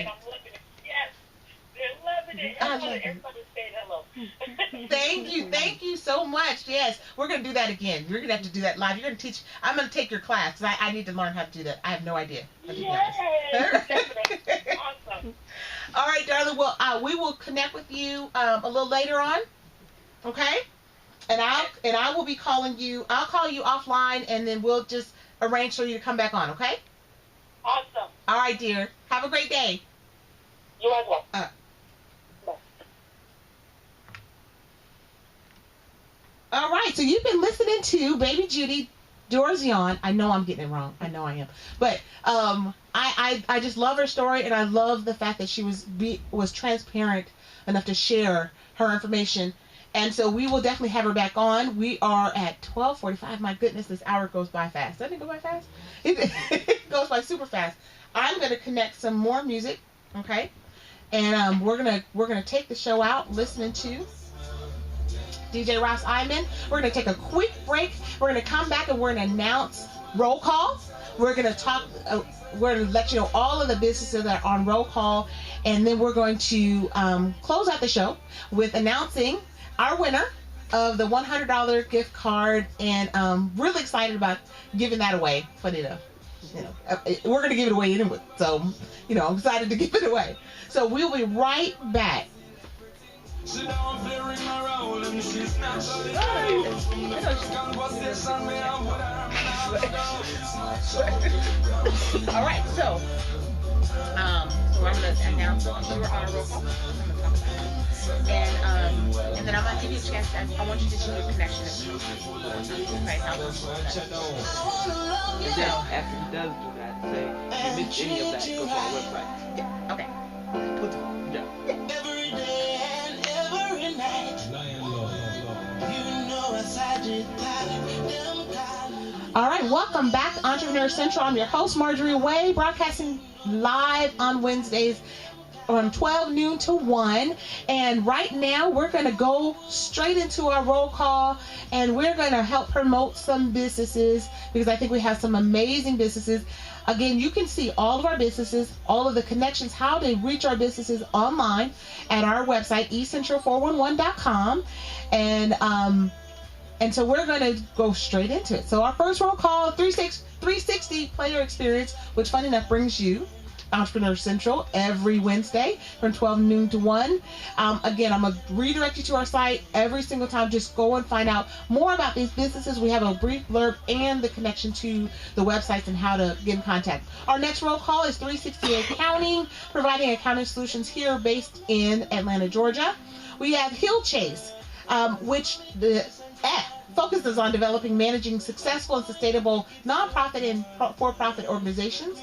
much. Yes, we're going to do that again. You're going to have to do that live. You're going to teach. I'm going to take your class because I need to learn how to do that. I have no idea. Yay! Awesome. All right, darling. Well, we will connect with you a little later on. Okay? And I will be calling you. I'll call you offline, and then we'll just arrange for you to come back on. Okay? Awesome. All right, dear. Have a great day. You as well. Bye. All right, so you've been listening to Baby Jeudy Dorzion. I know I'm getting it wrong. I know I am. But I just love her story, and I love the fact that she was transparent enough to share her information. And so we will definitely have her back on. We are at 12:45. My goodness, this hour goes by fast. Doesn't it go by fast? It goes by super fast. I'm going to connect some more music, okay? And we're gonna take the show out listening to DJ Ras Imon. We're going to take a quick break. We're going to come back and we're going to announce roll call. We're going to talk, we're going to let you know all of the businesses that are on roll call. And then we're going to close out the show with announcing our winner of the $100 gift card. And really excited about giving that away. Funny enough, we're going to give it away anyway. So, I'm excited to give it away. So we'll be right back. All right, so I'm going to announce you were on a roll call. And then I'm going to give you a chance. I want you to do a connection. Okay, And then after he does do that, say, if you miss any of that, go to our website. Yeah, okay. Yeah. Every day and every night. All right, welcome back, Entrepreneur Central. I'm your host, Marjorie Waye, broadcasting live on Wednesdays from 12 noon to 1. And right now, we're going to go straight into our roll call, and we're going to help promote some businesses because I think we have some amazing businesses. Again, you can see all of our businesses, all of the connections, how to reach our businesses online at our website, ecentral411.com. And so we're going to go straight into it. So our first roll call, 360 player experience, which funny enough brings you Entrepreneur Central every Wednesday from 12 noon to 1. Again, I'm going to redirect you to our site every single time. Just go and find out more about these businesses. We have a brief blurb and the connection to the websites and how to get in contact. Our next roll call is 360 Accounting, providing accounting solutions here based in Atlanta, Georgia. We have Hill Chase, which focuses on developing, managing successful and sustainable nonprofit and for-profit organizations.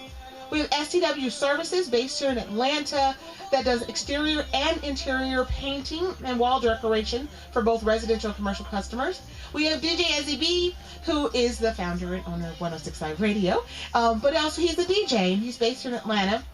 We have STW Services based here in Atlanta that does exterior and interior painting and wall decoration for both residential and commercial customers. We have DJ SEB, who is the founder and owner of 106.5 Radio, but also he's a DJ and he's based here in Atlanta.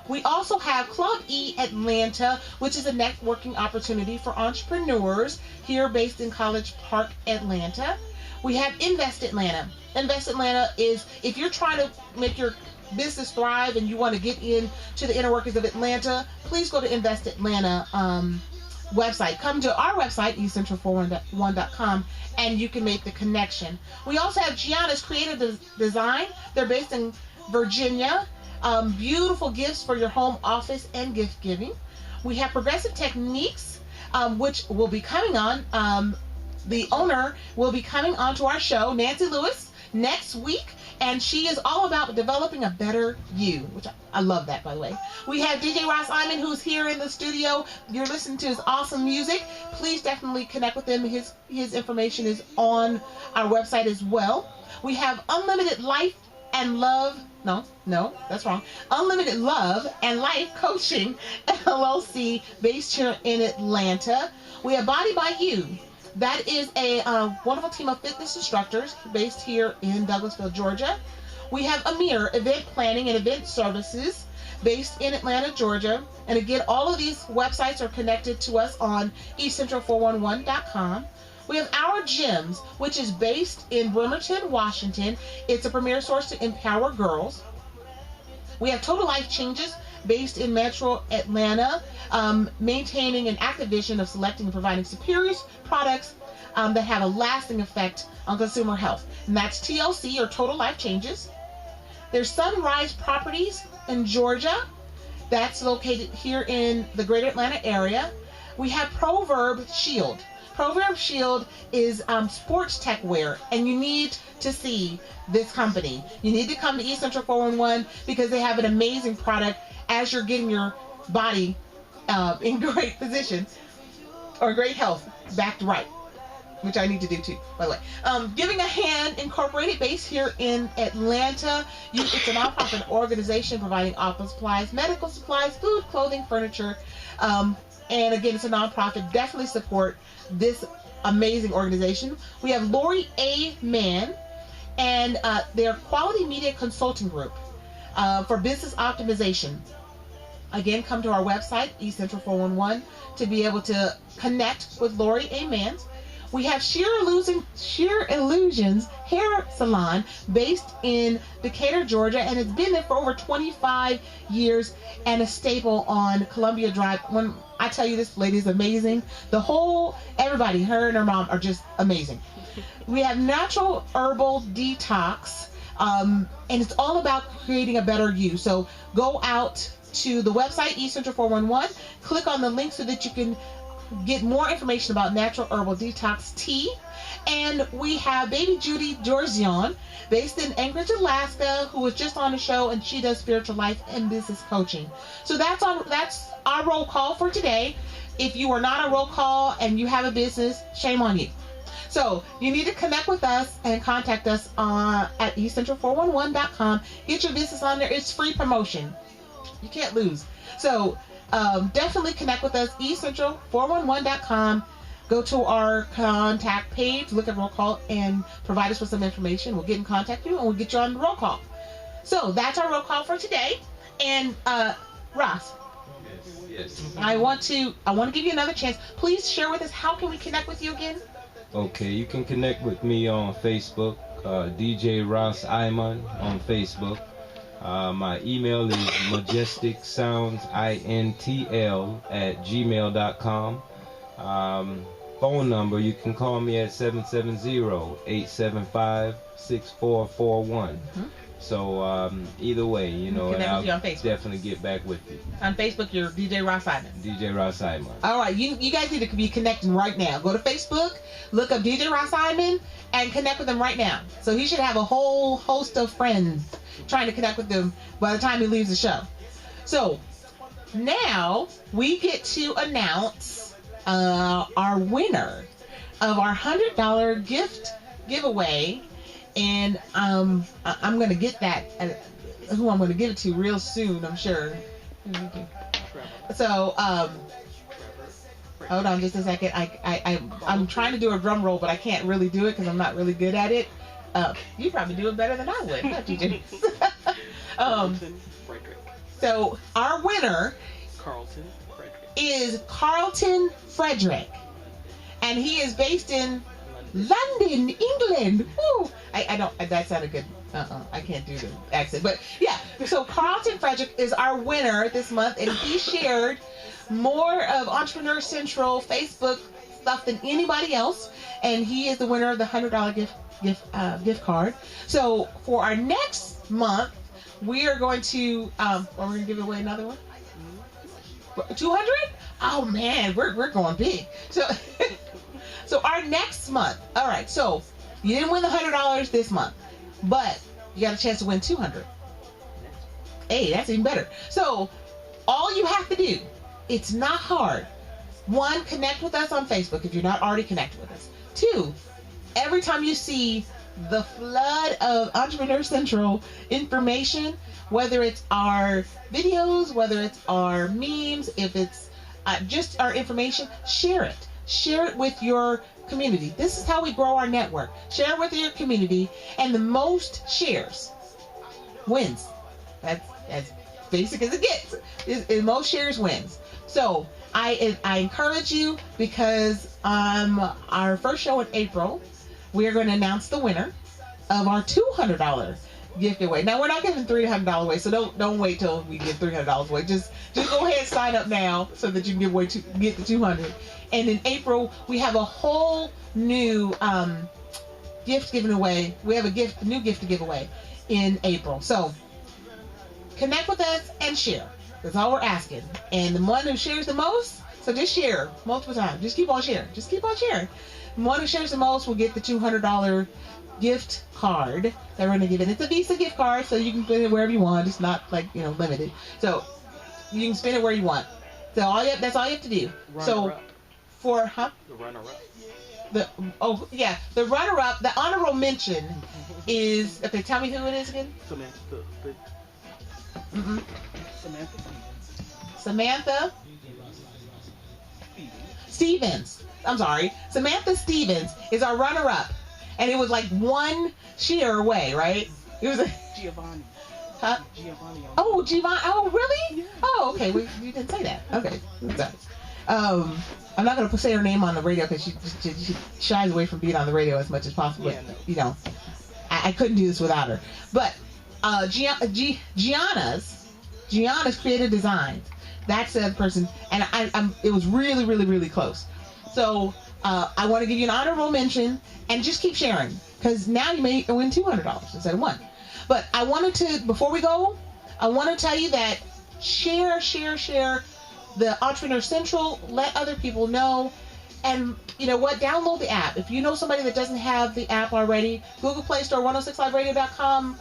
We also have Club E Atlanta, which is a networking opportunity for entrepreneurs here based in College Park, Atlanta. We have Invest Atlanta. Invest Atlanta is if you're trying to make your business thrive and you want to get into the inner workings of Atlanta, please go to Invest Atlanta website. Come to our website, ecentral411.com, and you can make the connection. We also have Gianna's Creative Design. They're based in Virginia. Beautiful gifts for your home office and gift giving. We have Progressive Techniques, which will be coming on. The owner will be coming onto our show, Nancy Lewis, next week, and she is all about developing a better you, which I love that, by the way. We have DJ Ras Imon, who's here in the studio. You're listening to his awesome music. Please definitely connect with him. His information is on our website as well. We have Unlimited Life and Love. No, that's wrong. Unlimited Love and Life Coaching, LLC, based here in Atlanta. We have Body by You. That is a wonderful team of fitness instructors based here in Douglasville, Georgia. We have Amir, Event Planning and Event Services, based in Atlanta, Georgia. And again, all of these websites are connected to us on ecentral411.com. We have Our Gyms, which is based in Bremerton, Washington. It's a premier source to empower girls. We have Total Life Changes, based in Metro Atlanta, maintaining an active vision of selecting and providing superior products that have a lasting effect on consumer health. And that's TLC, or Total Life Changes. There's Sunrise Properties in Georgia. That's located here in the greater Atlanta area. We have Proverb Shield. Proverb Shield is sports tech wear, and you need to see this company. You need to come to East Central 411 because they have an amazing product as you're getting your body in great position or great health back to right, which I need to do too, by the way. Giving a Hand Incorporated, based here in Atlanta. It's a nonprofit organization providing office supplies, medical supplies, food, clothing, furniture. And again, it's a nonprofit. Definitely support this amazing organization. We have Lori A. Mann, and their Quality Media Consulting Group for business optimization. Again, come to our website, East Central 411, to be able to connect with Lori A. Mann. We have Sheer Illusions Hair Salon, based in Decatur, Georgia, and it's been there for over 25 years and a staple on Columbia Drive. When I tell you, this lady is amazing. Everybody, her and her mom are just amazing. We have Natural Herbal Detox, and it's all about creating a better you. So go out to the website, East Central 411, click on the link so that you can get more information about Natural Herbal Detox Tea. And we have baby Jeudy Dorzion, based in Anchorage, Alaska, who was just on the show, and she does spiritual life and business coaching. So that's our roll call for today. If you are not on roll call and you have a business, shame on you. So you need to connect with us and contact us at eastcentral411.com. Get your business on there. It's free promotion. You can't lose. So definitely connect with us, eastcentral411.com. Go to our contact page, look at roll call, and provide us with some information. We'll get in contact with you, and we'll get you on the roll call. So that's our roll call for today. And Ras, Yes. I want to give you another chance. Please share with us, how can we connect with you again? Okay, you can connect with me on Facebook, DJ Ras Imon on Facebook. My email is majesticsoundsintl@gmail.com. Phone number, you can call me at 770-875-6441. So either way, and I'll definitely get back with you. On Facebook, you're DJ Ras Imon. DJ Ras Imon. All right, you guys need to be connecting right now. Go to Facebook, look up DJ Ras Imon, and connect with him right now. So he should have a whole host of friends trying to connect with him by the time he leaves the show. So now we get to announce our winner of our $100 gift giveaway. And I'm going to get that, who I'm going to give it to real soon, I'm sure. So, hold on just a second. I'm trying to do a drum roll, but I can't really do it because I'm not really good at it. You probably do it better than I would, huh, TJ? So, our winner is Carlton Frederick. And he is based in London, England. Woo! That's not a good, I can't do the accent. But yeah, so Carlton Frederick is our winner this month, and he shared more of Entrepreneur Central Facebook stuff than anybody else, and he is the winner of the $100 gift card. So for our next month, we are going to, we're going to give away another one. 200? Oh man, we're going big. So our next month, all right, so you didn't win the $100 this month, but you got a chance to win 200. Hey, that's even better. So all you have to do, it's not hard. 1, connect with us on Facebook if you're not already connected with us. 2, every time you see the flood of Entrepreneur Central information, whether it's our videos, whether it's our memes, if it's just our information, share it. Share it with your community. This is how we grow our network. Share it with your community, and the most shares wins. That's as basic as it gets. Most shares wins. So I encourage you, because our first show in April, we are going to announce the winner of our $200 gift giveaway. Now we're not giving $300 away, so don't wait till we give $300 away. Just go ahead and sign up now so that you can get the 200. And in April we have a whole new gift given away. We have a new gift to give away in April. So connect with us and share. That's all we're asking. And the one who shares the most, so just share multiple times. Just keep on sharing. Just keep on sharing. The one who shares the most will get the $200 gift card that we're going to give it. It's a Visa gift card, so you can spend it wherever you want. It's not like, limited. So you can spend it where you want. So that's all you have to do. The runner-up. The runner-up, the honorable mention is, okay, tell me who it is again. Samantha Stevens. I'm sorry. Samantha Stevens is our runner-up. And it was like one share away, right? It was Giovanni. Huh? Giovanni. Oh, Giovanni. Oh, really? Yeah. Oh, okay. You didn't say that. Okay. I'm not going to say her name on the radio because she shies away from being on the radio as much as possible. Yeah, but, no. I couldn't do this without her. But Gianna's Creative Designs. That's the person. And it was really, really, really close. So I want to give you an honorable mention and just keep sharing because now you may win $200 instead of one. But I wanted to, before we go, I want to tell you that share the Entrepreneur Central. Let other people know. And you know what? Download the app. If you know somebody that doesn't have the app already, Google Play Store, 106liveradio.com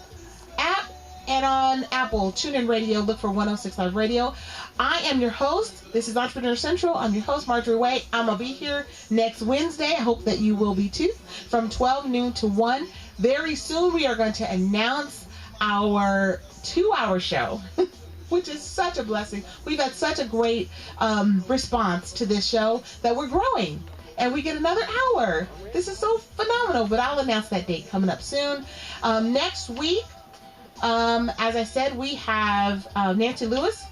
app. And on Apple, TuneIn Radio, look for 106 Live Radio. I am your host. This is Entrepreneur Central. I'm your host, Marjorie Waye. I'm going to be here next Wednesday. I hope that you will be too, from 12 noon to 1. Very soon we are going to announce our 2-hour show, which is such a blessing. We've had such a great response to this show that we're growing. And we get another hour. This is so phenomenal. But I'll announce that date coming up soon. Next week, as I said, we have Nancy Lewis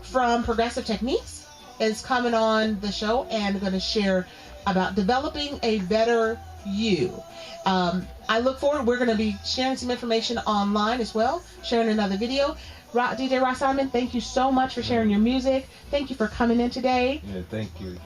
from Progressive Techniques is coming on the show and going to share about developing a better you. I look forward. We're going to be sharing some information online as well, sharing another video. DJ Ras Imon, thank you so much for sharing your music. Thank you for coming in today. Yeah, thank you.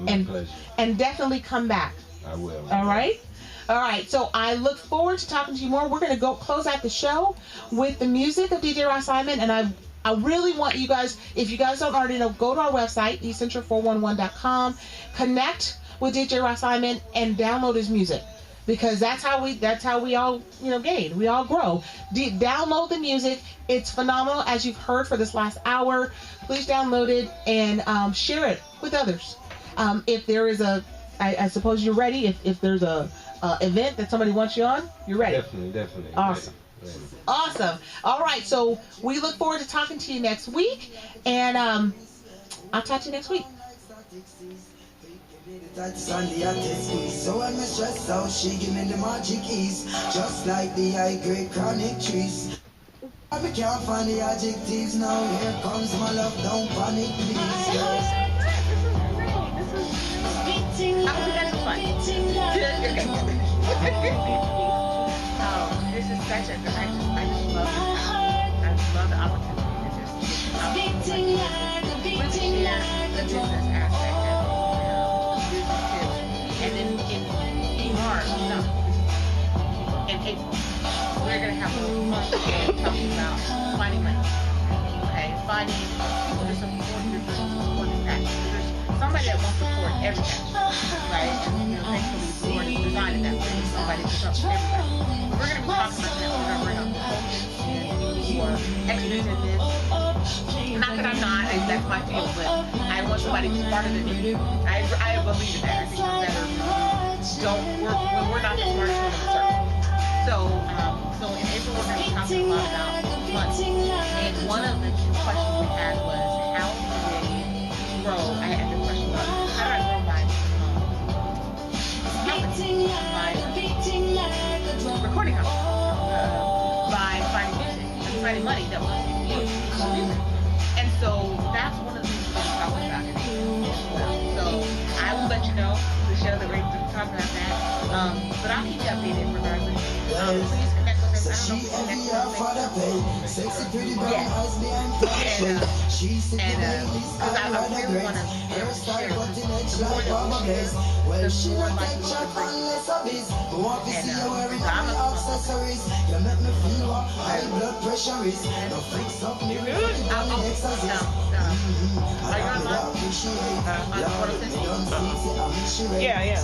My pleasure. And definitely come back. I will. All right. All right, so I look forward to talking to you more. We're going to go close out the show with the music of DJ Ras Imon, and I really want you guys, if you guys don't already know, go to our website, essential411.com, connect with DJ Ras Imon, and download his music, because that's how we all gain, we all grow. Download the music. It's phenomenal, as you've heard for this last hour. Please download it and share it with others. If there is I suppose you're ready. If there's a event that somebody wants you on, you're ready. Definitely. Awesome. Ready. Awesome. All right, so we look forward to talking to you next week, and I'll talk to you next week. That's on the artist squeeze. So when me stress out, she give me the magic keys, just like the high grade chronic trees. I can't find the adjectives now. Here comes my love, don't panic, please. Girl. This is such a good. I just love it. I just love the opportunity to just really share the business aspect of business tips. And then in March, in April, we're gonna have a little fun talking about finding money. Okay, finding people to support your business, supporting that. There's somebody that won't support everything, right? And thankfully, the Lord has designed it that way. Somebody to support everybody. We're going to be talking about that. We're going to bring up focus and people who are experts in this. Not that I'm not, that's my field, but I want somebody who's smarter than me. I believe in that. I think we're better. When we're not the smartest one in the circle. So in April, we're going to be talking a lot about money. And one of the questions we had was, how do we grow? I had the question about, how do I grow my recording company by finding music and finding money that will use music. And so that's one of the things we're talking about in April as well. So I will let you know the show that we're talking about that. But I'll keep you updated regardless. Please connect with us So she envy her for the pain. Sexy pretty brown eyes behind fashion. She sit in the list, I rather great. Hairstyle got in edge like rubber blaze. Well, she don't take shot unless a biz. But want to see you wearing all the accessories. You make me feel what high blood pressure is. No fix up me with the exercise. Yeah.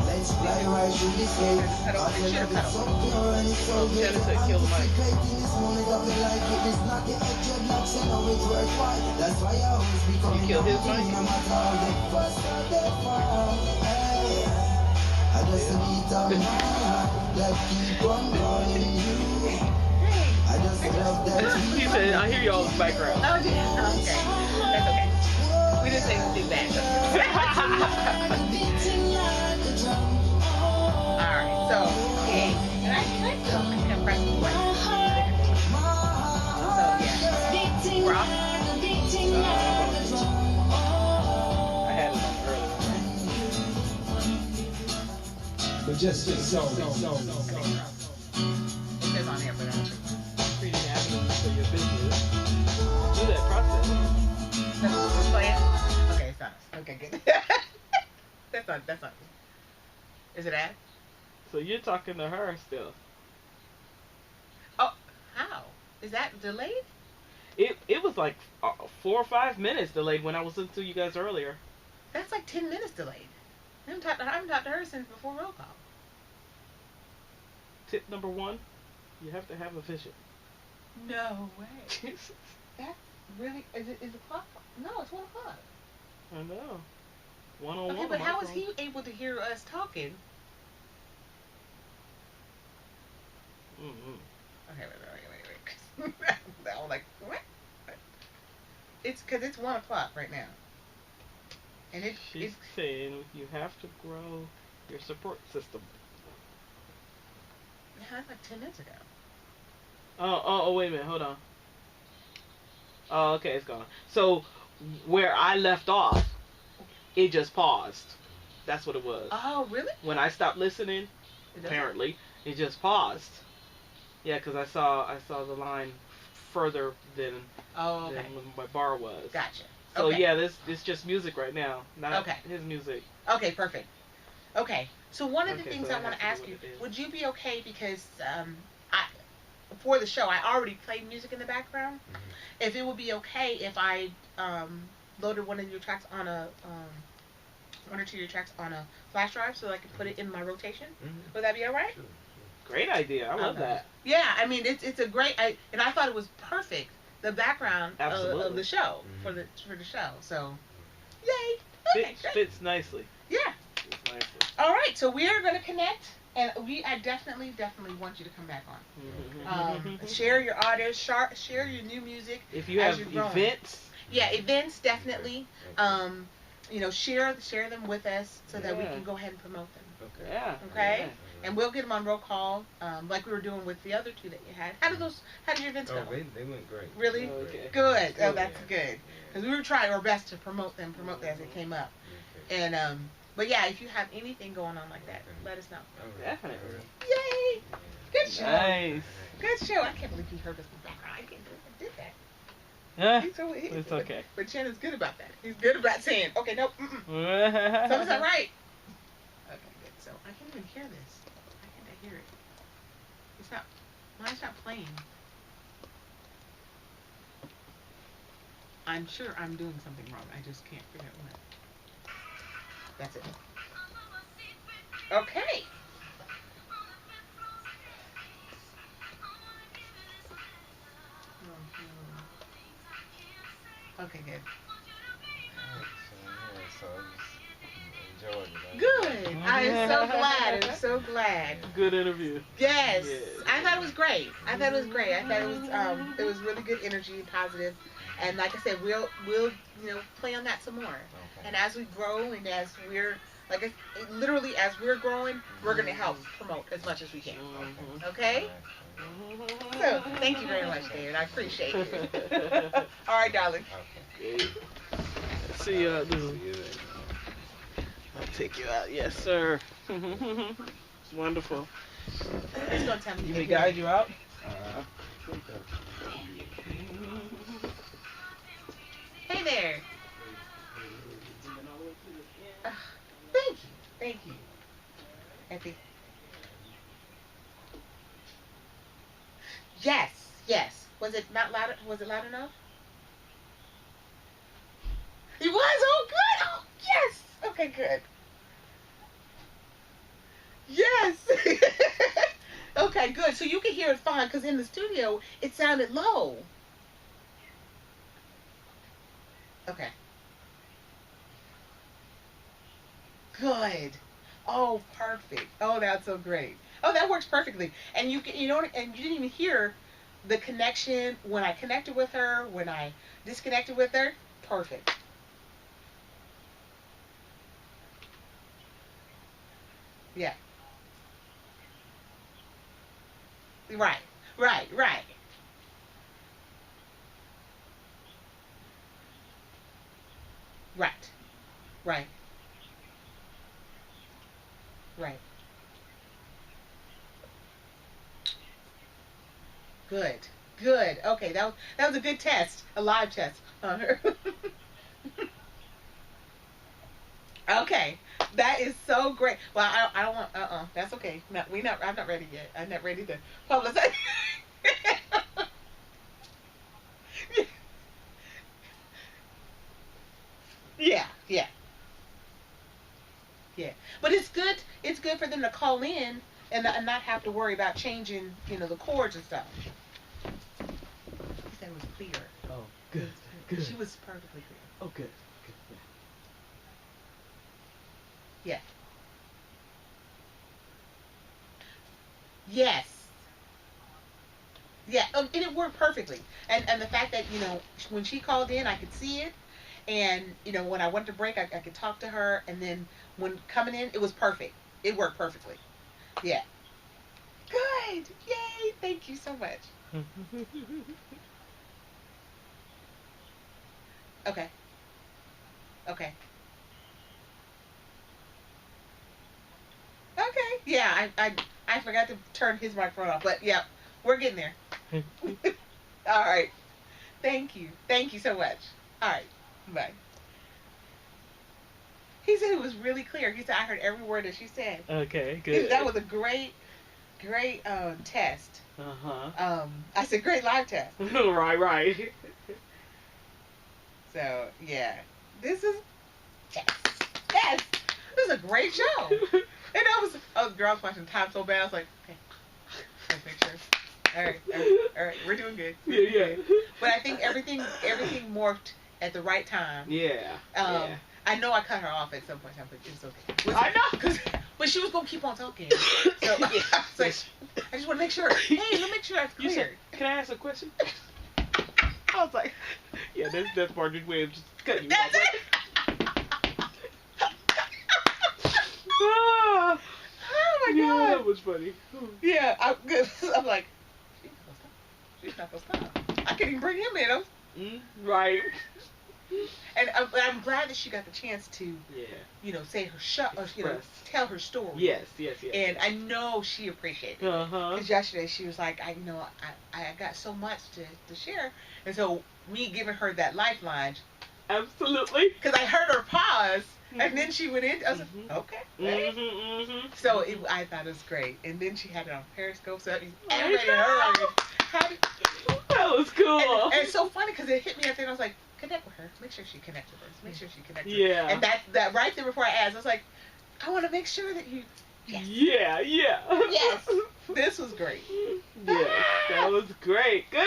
Let's fly right through this gate. I love it so pure and it's so great. This moment of the life, it is not the edge of dreadlocks, you know it's worthwhile. That's why I always become kill his mic. no matter how they fuss or they fall. Hey, I just beat on my heart that keep on calling you. I just love that. He said, I hear y'all in the background. Oh, yeah. Okay. That's okay. We just say do that. Alright, so, okay. And I can press the button. So, yeah. Rock. I had it on earlier. But just so. It says on here, but I don't think Treating avenues for your business. Do that process. that's what we're playing. Okay, it's not. Okay, good. That's not. Is it ad? So you're talking to her still. Oh, how? Is that delayed? It was like 4 or 5 minutes delayed when I was listening to you guys earlier. That's like 10 minutes delayed. I haven't talked to her since before roll call. Tip number 1, you have to have a vision. No way. That's really is the clock? No, it's 1 o'clock. I know. One-on-one. Okay, but how is he able to hear us talking? Mm-hmm. Okay, wait. I'm like, what? It's because it's 1 o'clock right now. And She's saying you have to grow your support system. That's like 10 minutes ago. Oh, wait a minute, hold on. Oh, okay, it's gone. So, where I left off, it just paused. That's what it was. Oh, really? When I stopped listening, apparently, it just paused. Yeah, because I saw the line further than okay. than my bar was. Gotcha. So okay. yeah, it's just music right now, not Okay. his music. Okay, perfect. Okay, so one of the things so I want to ask you, it is. would you be okay because for the show I already played music in the background. Mm-hmm. If it would be okay if I loaded one of your tracks on a one or two of your tracks on a flash drive so that I could put it in my rotation. Mm-hmm. Would that be all right? Sure. Great idea. I love that. Yeah, I mean it's a great and I thought it was perfect. The background of the show for the show. So, yay! Okay, Fits nicely. Yeah. Fits nicely. All right, so we are going to connect, and I definitely want you to come back on. Share your audio, share your new music. If you have events. Yeah, events definitely. Share them with us so that we can go ahead and promote them. Okay. Yeah. Okay. Yeah. And we'll get them on roll call, like we were doing with the other two that you had. How did your events go? Oh, they went great. Really? Okay. Good. Oh, that's good. Because we were trying our best to promote them as they came up. Okay. And but yeah, if you have anything going on like that, let us know. Definitely. Yay! Good show. Nice. Good show. I can't believe he heard us in the background. I can't believe I did that. Yeah. It's okay. But Shannon's good about that. He's good about saying, okay, nope, Something's not right. Okay, good. So I can't even hear this. Why can't I hear it? Mine's not playing. I'm sure I'm doing something wrong. I just can't figure out what. That's it. Okay. Okay, good. Good. I am so glad. I'm so glad. Good interview. Yes. I thought it was great. I thought it was really good energy, positive. And like I said, we'll play on that some more. Okay. And as we grow and as we're literally as we're growing, we're gonna help promote as much as we can. Okay? So thank you very much, David. I appreciate it. All right, darling. Okay. See you. I'll take you out. Yes, sir. Wonderful. He's gonna tell me. You may guide you out. Hey there. Thank you. Thank you. Effie. Yes. Yes. Was it not loud? Was it loud enough? It was. Oh, good. Oh, yes. Okay, good. Yes. Okay, good. So you can hear it fine because in the studio it sounded low. Okay. Good. Oh, perfect. Oh, that's so great. Oh, that works perfectly. And you know, and you didn't even hear the connection when I connected with her, when I disconnected with her. Perfect. Yeah. Right. Right. Right. Right. Right. Right. Good. Good. Okay, that was a good test, a live test on her. Okay, that is so great. Well, I don't want. That's okay. No, I'm not ready yet. I'm not ready to publicize. Yeah. Yeah. Yeah. But it's good. It's good for them to call in and not have to worry about changing, the chords and stuff. He said it was clear. Oh, good. Good. She was perfectly clear. Oh, good. Good. Yeah. Yes. Yeah, and it worked perfectly. And the fact that, when she called in, I could see it. And, when I went to break, I could talk to her. And then when coming in, it was perfect. It worked perfectly. Yeah. Good. Yay. Thank you so much. Okay. Okay. Okay. Yeah, I forgot to turn his microphone off. But, yeah, we're getting there. All right. Thank you. Thank you so much. All right. Bye. He said it was really clear. He said I heard every word that she said. Okay, good. That was a great test. I said great live test. Right. So yeah, this is yes, this is a great show. And I was girl watching time so bad. I was like, okay, let's make sure. All right, we're doing good. Yeah. But I think everything morphed at the right time. Yeah. I know I cut her off at some point, but it was okay. I know, but she was gonna keep on talking. So I was like, I just want to make sure. Hey, let me make sure that's clear. Can I ask a question? I was like, yeah, that's Marjorie Waye just cutting you That's off. Oh my Yeah, god. that was funny. Yeah, I'm like, she's not gonna stop. I can't even bring him in. Right. And I'm glad that she got the chance to, say her tell her story. Yes. And I know she appreciated it. Because yesterday she was like, I got so much to share. And so me giving her that lifeline. Absolutely. Because I heard her pause, and then she went in. I was like, okay. Right? So I thought it was great. And then she had it on Periscope, so everybody heard. That was cool. And it's so funny because it hit me at the end. I was like, connect with her. Make sure she connects with us. Make sure she connects with us. Yeah. And that right there before I asked, I was like, I want to make sure that you. Yes. Yeah. Yes. This was great. Yes, that was great. Good.